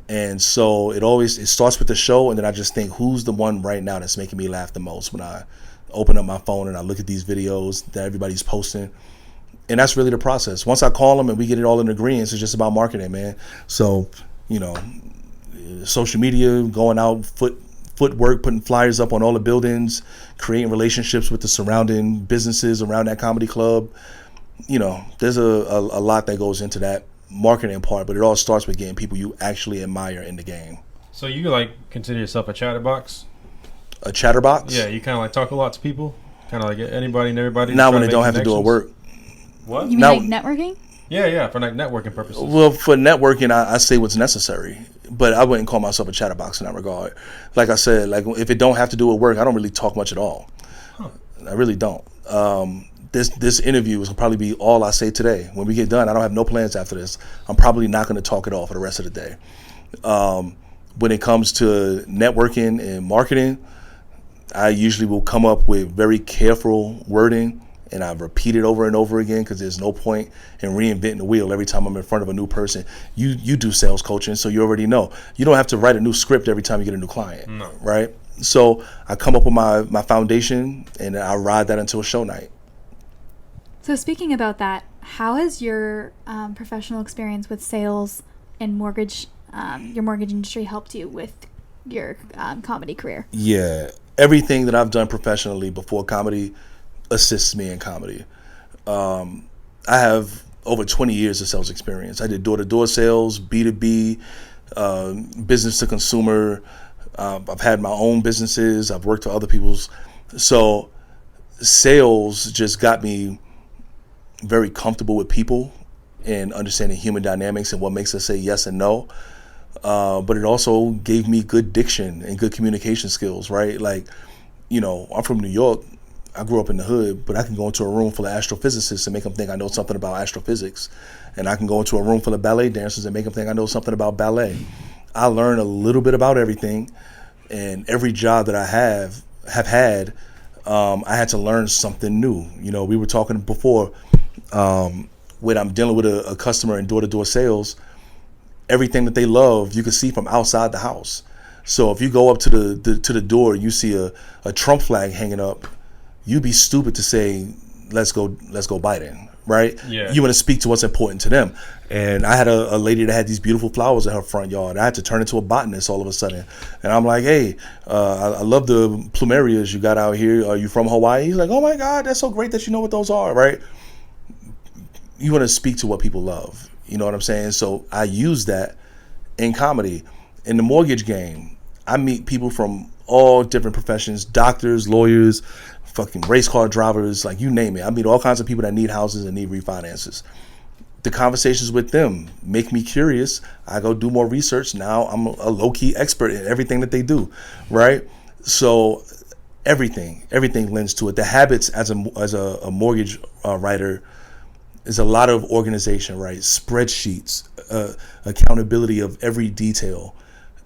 And so it starts with the show, and then I just think, who's the one right now that's making me laugh the most when I open up my phone and I look at these videos that everybody's posting. And that's really the process. Once I call them and we get it all in agreement, it's just about marketing, man. So, you know, social media, going out, footwork, putting flyers up on all the buildings, creating relationships with the surrounding businesses around that comedy club. You know, there's a lot that goes into that marketing part, but it all starts with getting people you actually admire in the game. So you like consider yourself a chatterbox? A chatterbox? Yeah, you kind of like talk a lot to people, kind of like anybody and everybody. Not when they don't have to do a work. What? You mean like networking? Yeah, for like networking purposes. Well, for networking, I say what's necessary, but I wouldn't call myself a chatterbox in that regard. Like I said, like if it don't have to do with work, I don't really talk much at all. I really don't. This interview is probably be all I say today. When we get done, I don't have no plans after this. I'm probably not going to talk at all for the rest of the day. When it comes to networking and marketing, I usually will come up with very careful wording, and I repeat it over and over again because there's no point in reinventing the wheel every time I'm in front of a new person. You do sales coaching, so you already know. You don't have to write a new script every time you get a new client, right? So I come up with my foundation, and I ride that until show night. So speaking about that, how has your professional experience with sales and mortgage, your mortgage industry, helped you with your comedy career? Yeah, everything that I've done professionally before comedy assists me in comedy. I have over 20 years of sales experience. I did door-to-door sales, B2B, business to consumer. I've had my own businesses. I've worked for other people's. So sales just got me very comfortable with people and understanding human dynamics and what makes us say yes and no. But it also gave me good diction and good communication skills, right? Like, you know, I'm from New York. I grew up in the hood, but I can go into a room full of astrophysicists and make them think I know something about astrophysics. And I can go into a room full of ballet dancers and make them think I know something about ballet. I learned a little bit about everything, and every job that I have had, I had to learn something new. You know, we were talking before, when I'm dealing with a customer in door-to-door sales, everything that they love, you can see from outside the house. So if you go up to the door, you see a Trump flag hanging up, you'd be stupid to say, let's go Biden, right? Yeah. You want to speak to what's important to them. And I had a lady that had these beautiful flowers in her front yard. I had to turn into a botanist all of a sudden. And I'm like, hey, I love the plumerias you got out here. Are you from Hawaii? He's like, oh my God, that's so great that you know what those are, right? You want to speak to what people love. You know what I'm saying? So I use that in comedy. In the mortgage game, I meet people from all different professions, doctors, lawyers, fucking race car drivers, like you name it. I meet all kinds of people that need houses and need refinances. The conversations with them make me curious. I go do more research. Now I'm a low-key expert in everything that they do, right? So everything lends to it. The habits as a mortgage writer is a lot of organization, right? Spreadsheets, accountability of every detail.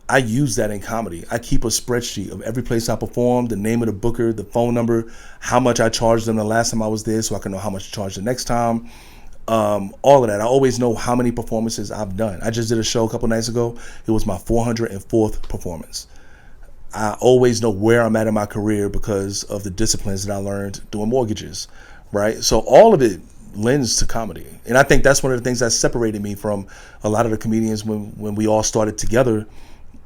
I use that in comedy. I keep a spreadsheet of every place I performed, the name of the booker, the phone number, how much I charged them the last time I was there so I can know how much to charge the next time. All of that. I always know how many performances I've done. I just did a show a couple nights ago. It was my 404th performance. I always know where I'm at in my career because of the disciplines that I learned doing mortgages, right? So all of it lends to comedy. And I think that's one of the things that separated me from a lot of the comedians when we all started together.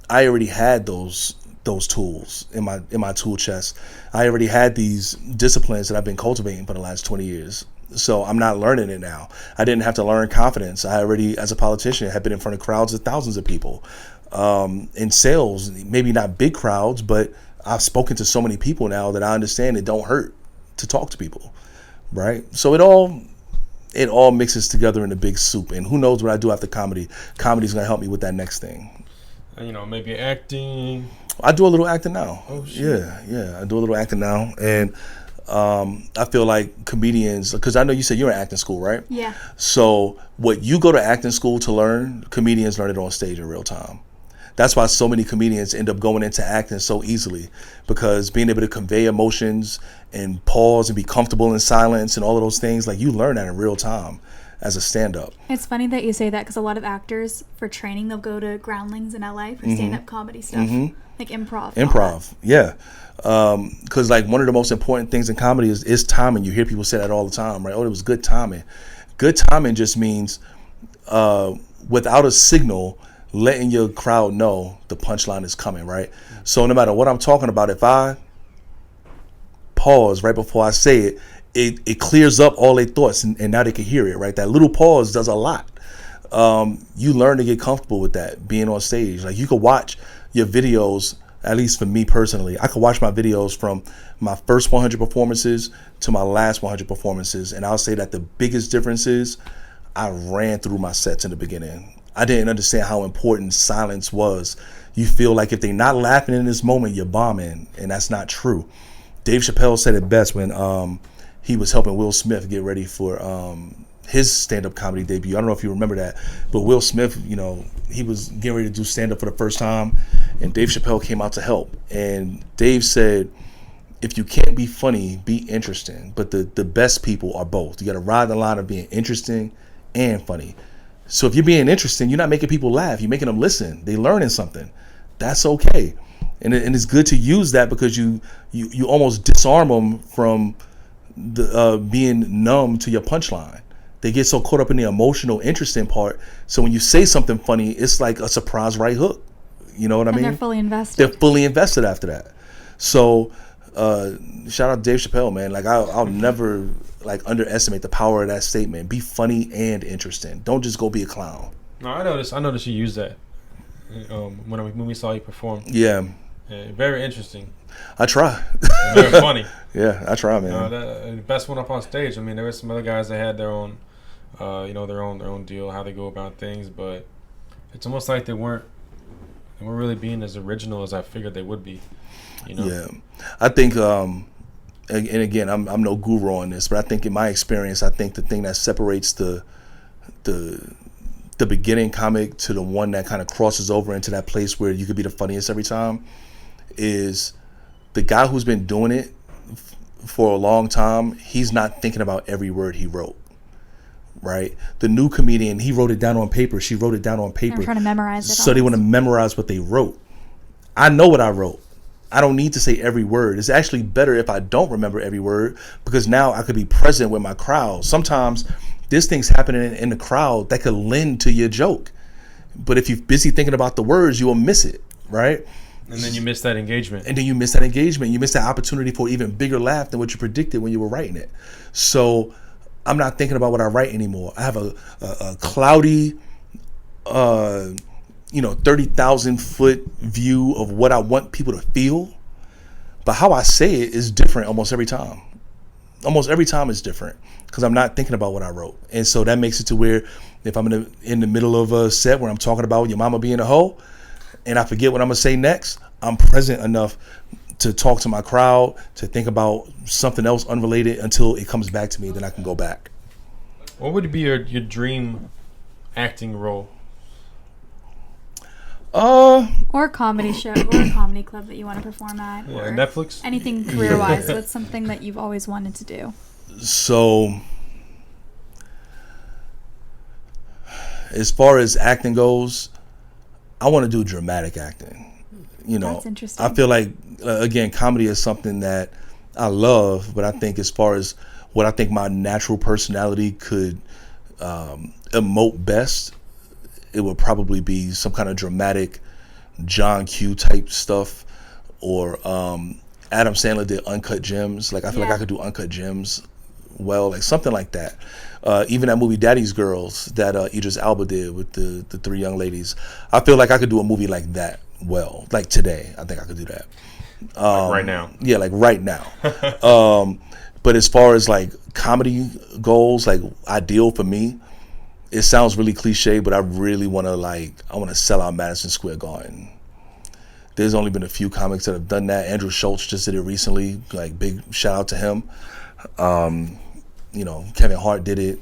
I already had those tools in my tool chest. I already had these disciplines that I've been cultivating for the last 20 years. So I'm not learning it now. I didn't have to learn confidence. I already, as a politician, had been in front of crowds of thousands of people. In sales, maybe not big crowds, but I've spoken to so many people now that I understand it don't hurt to talk to people, right? So it all mixes together in a big soup. And who knows what I do after comedy. Comedy's going to help me with that next thing. You know, maybe acting. I do a little acting now. Oh, shit. Yeah. I do a little acting now. And I feel like comedians, because I know you said you're in acting school, right? Yeah. So what you go to acting school to learn, comedians learn it on stage in real time. That's why so many comedians end up going into acting so easily, because being able to convey emotions and pause and be comfortable in silence and all of those things, like you learn that in real time as a stand-up. It's funny that you say that, because a lot of actors for training, they'll go to Groundlings in LA for stand-up comedy stuff, like improv. Yeah. Because like one of the most important things in comedy is timing. You hear people say that all the time, right? Oh, it was good timing. Good timing just means without a signal, letting your crowd know the punchline is coming, right? So no matter what I'm talking about, if I pause right before I say it, it clears up all their thoughts, and now they can hear it, right? That little pause does a lot. You learn to get comfortable with that being on stage. Like you could watch your videos, at least for me personally, I could watch my videos from my first 100 performances to my last 100 performances, and I'll say that the biggest difference is I ran through my sets in the beginning. I didn't understand how important silence was. You feel like if they're not laughing in this moment, you're bombing, and that's not true. Dave Chappelle said it best when he was helping Will Smith get ready for his stand-up comedy debut. I don't know if you remember that, but Will Smith, you know, he was getting ready to do stand-up for the first time, and Dave Chappelle came out to help. And Dave said, if you can't be funny, be interesting. But the best people are both. You got to ride the line of being interesting and funny. So if you're being interesting, you're not making people laugh. You're making them listen. They're learning something. That's okay. And it's good to use that, because you almost disarm them from the being numb to your punchline. They get so caught up in the emotional, interesting part. So when you say something funny, it's like a surprise right hook. You know what I mean? They're fully invested. They're fully invested after that. So shout out to Dave Chappelle, man. Like I'll never like underestimate the power of that statement. Be funny and interesting. Don't just go be a clown. No, I noticed you use that when we saw you perform. Yeah. Very interesting. I try. Very funny. Yeah, I try, man. The best one up on stage. I mean, there were some other guys that had their own, their own deal, how they go about things, but it's almost like they weren't really being as original as I figured they would be. You know? Yeah, I think, and again, I'm no guru on this, but I think in my experience, I think the thing that separates the beginning comic to the one that kind of crosses over into that place where you could be the funniest every time is the guy who's been doing it for a long time. He's not thinking about every word he wrote, right? The new comedian, he wrote it down on paper. She wrote it down on paper. They're trying to memorize it. So they want to memorize what they wrote. I know what I wrote. I don't need to say every word. It's actually better if I don't remember every word, because now I could be present with my crowd. Sometimes there's things happening in the crowd that could lend to your joke. But if you're busy thinking about the words, you will miss it, right? And then you miss that engagement. You miss that opportunity for even bigger laugh than what you predicted when you were writing it. So I'm not thinking about what I write anymore. I have a cloudy, 30,000 foot view of what I want people to feel. But how I say it is different almost every time. Almost every time it's different, because I'm not thinking about what I wrote. And so that makes it to where if I'm in the middle of a set where I'm talking about your mama being a hoe and I forget what I'm going to say next, I'm present enough to talk to my crowd, to think about something else unrelated until it comes back to me. Then I can go back. What would be your dream acting role? Or a comedy show, or a comedy club that you want to perform at. Yeah, or Netflix? Anything career-wise. What's something that you've always wanted to do? So, as far as acting goes, I want to do dramatic acting. That's interesting. I feel like, again, comedy is something that I love, but I think as far as what I think my natural personality could emote best, it would probably be some kind of dramatic John Q type stuff, or Adam Sandler did Uncut Gems. Like I feel like I could do Uncut Gems well, like something like that. Even that movie Daddy's Girls that Idris Elba did with the three young ladies. I feel like I could do a movie like that well. Like today, I think I could do that. Like right now. Yeah, like right now. But as far as like comedy goals, like ideal for me, it sounds really cliche, but I really want to sell out Madison Square Garden. There's only been a few comics that have done that. Andrew Schultz just did it recently. Like, big shout out to him. Kevin Hart did it.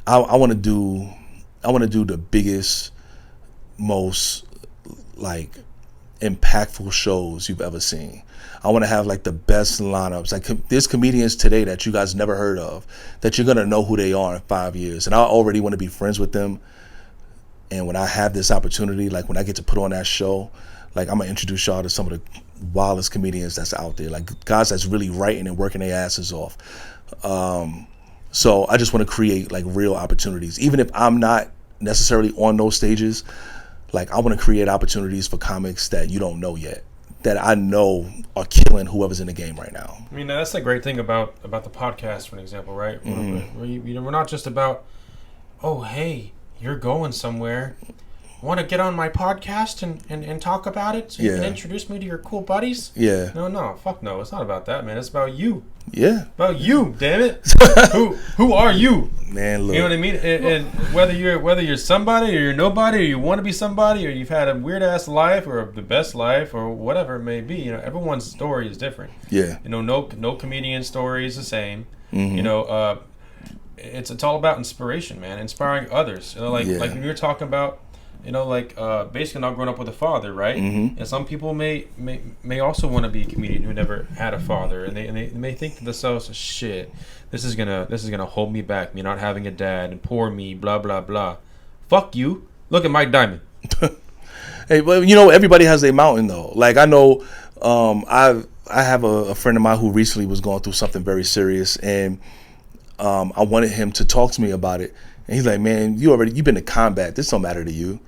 I want to do the biggest, most like impactful shows you've ever seen. I want to have like the best lineups. Like there's comedians today that you guys never heard of that you're going to know who they are in 5 years. And I already want to be friends with them. And when I have this opportunity, like when I get to put on that show, like I'm going to introduce y'all to some of the wildest comedians that's out there. Like guys that's really writing and working their asses off. So I just want to create like real opportunities. Even if I'm not necessarily on those stages, like I want to create opportunities for comics that you don't know yet, that I know are killing whoever's in the game right now. I mean, that's the great thing about the podcast, for an example, right? Mm-hmm. We're not just about, oh, hey, you're going somewhere. Want to get on my podcast and talk about it so you can introduce me to your cool buddies? Yeah. No, fuck no. It's not about that, man. It's about you. Yeah. About you, damn it. Who are you? Man, look. You know what I mean? And whether you're somebody or you're nobody or you want to be somebody or you've had a weird ass life or the best life or whatever it may be, you know, everyone's story is different. Yeah. You know, no comedian story is the same. Mm-hmm. You know, it's all about inspiration, man. Inspiring others. You know, like when you're talking about, you know, like basically not growing up with a father, right? Mm-hmm. And some people may also want to be a comedian who never had a father, and they may think to themselves, "Shit, this is gonna hold me back. Me not having a dad and poor me, blah blah blah." Fuck you. Look at Mike Diamond. Hey, well, you know, everybody has a mountain though. Like I know, I have a friend of mine who recently was going through something very serious, and I wanted him to talk to me about it. And he's like, "Man, you've been to combat. This don't matter to you."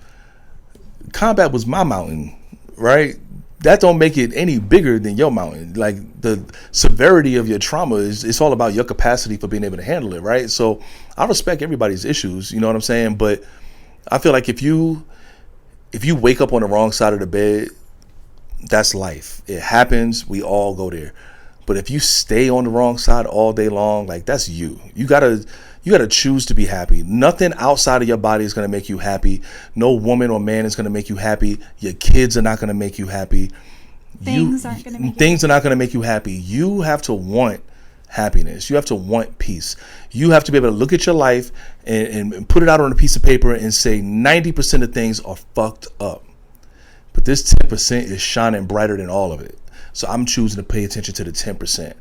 Combat was my mountain, right? That don't make it any bigger than your mountain. Like the severity of your trauma it's all about your capacity for being able to handle it, right? So I respect everybody's issues, you know what I'm saying? But I feel like if you wake up on the wrong side of the bed, that's life. It happens. We all go there. But if you stay on the wrong side all day long, like that's you. You gotta choose to be happy. Nothing outside of your body is gonna make you happy. No woman or man is gonna make you happy. Your kids are not gonna make you happy. Things are not gonna make you happy. You have to want happiness. You have to want peace. You have to be able to look at your life and put it out on a piece of paper and say 90% of things are fucked up. But this 10% is shining brighter than all of it. So I'm choosing to pay attention to the 10%.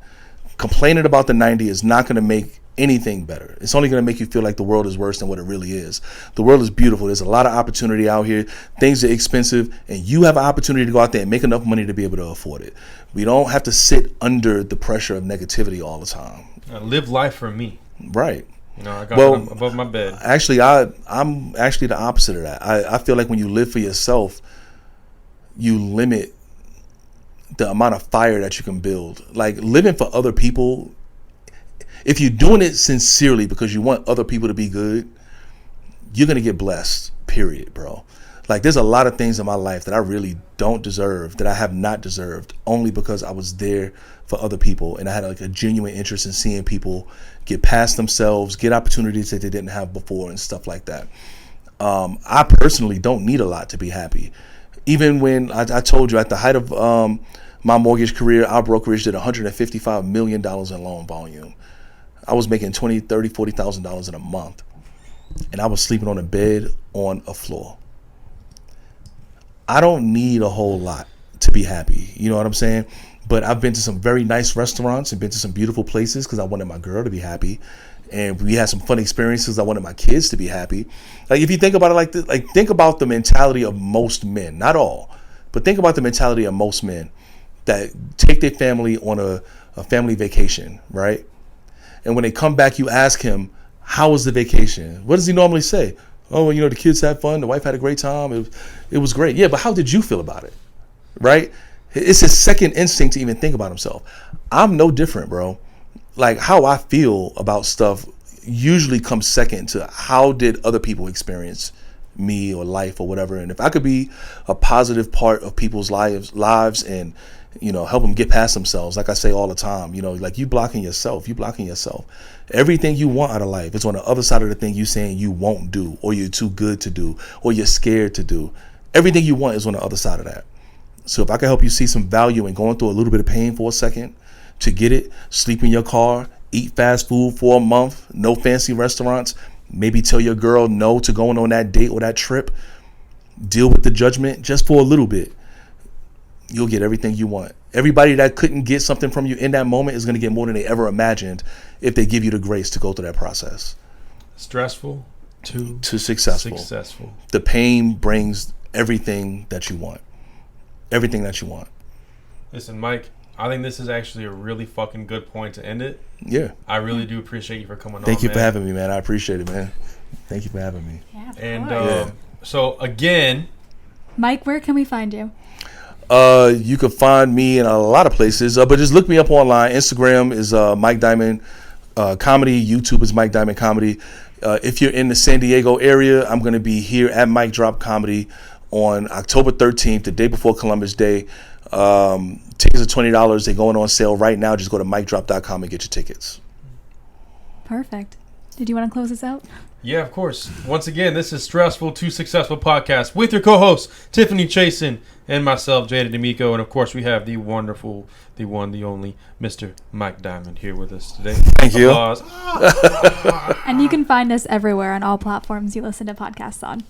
Complaining about the 90 is not going to make anything better. It's only going to make you feel like the world is worse than what it really is. The world is beautiful. There's a lot of opportunity out here. Things are expensive, and you have an opportunity to go out there and make enough money to be able to afford it. We don't have to sit under the pressure of negativity all the time. Live life for me. Right. You know, I got it above my bed. Actually, I'm actually the opposite of that. I feel like when you live for yourself, you limit the amount of fire that you can build. Like living for other people, if you're doing it sincerely because you want other people to be good, you're going to get blessed, period, bro. Like there's a lot of things in my life that I really don't deserve, that I have not deserved, only because I was there for other people and I had like a genuine interest in seeing people get past themselves, get opportunities that they didn't have before and stuff like that. I personally don't need a lot to be happy. Even when I told you at the height of my mortgage career, our brokerage did $155 million in loan volume. I was making $20,000, $30,000, $40,000 in a month. And I was sleeping on a bed on a floor. I don't need a whole lot to be happy. You know what I'm saying? But I've been to some very nice restaurants and been to some beautiful places because I wanted my girl to be happy. And we had some fun experiences. I wanted my kids to be happy. Like if you think about it like this, like think about the mentality of most men, not all, but think about the mentality of most men that take their family on a family vacation, right? And when they come back, you ask him, how was the vacation? What does he normally say? Oh, you know, the kids had fun. The wife had a great time. It was great. Yeah, but how did you feel about it? Right? It's his second instinct to even think about himself. I'm no different, bro. Like how I feel about stuff usually comes second to how did other people experience me or life or whatever. And if I could be a positive part of people's lives and, you know, help them get past themselves, like I say all the time, you know, like you blocking yourself. Everything you want out of life is on the other side of the thing you saying you won't do, or you're too good to do, or you're scared to do. Everything you want is on the other side of that. So if I can help you see some value in going through a little bit of pain for a second to get it, sleep in your car, eat fast food for a month, no fancy restaurants, maybe tell your girl no to going on that date or that trip, deal with the judgment just for a little bit, you'll get everything you want. Everybody that couldn't get something from you in that moment is going to get more than they ever imagined if they give you the grace to go through that process. Stressful to successful. The pain brings everything that you want. Everything that you want. Listen, Mike, I think this is actually a really fucking good point to end it. Yeah. I really do appreciate you for coming on. Thank you for having me, man. I appreciate it, man. Thank you for having me. Yeah, and so again, Mike, where can we find you? You can find me in a lot of places, but just look me up online. Instagram is Mike Diamond Comedy. YouTube is Mike Diamond Comedy. If you're in the San Diego area, I'm going to be here at Mike Drop Comedy on October 13th, the day before Columbus Day. Tickets are $20. They're going on sale right now. Just go to MikeDrop.com and get your tickets. Perfect. Did you want to close this out? Yeah, of course. Once again, this is Stressful to Successful podcast with your co-hosts, Tiffany Chasson and myself, Jaden D'Amico. And of course, we have the wonderful, the one, the only Mr. Mike Diamond here with us today. Thank you. And you can find us everywhere on all platforms you listen to podcasts on.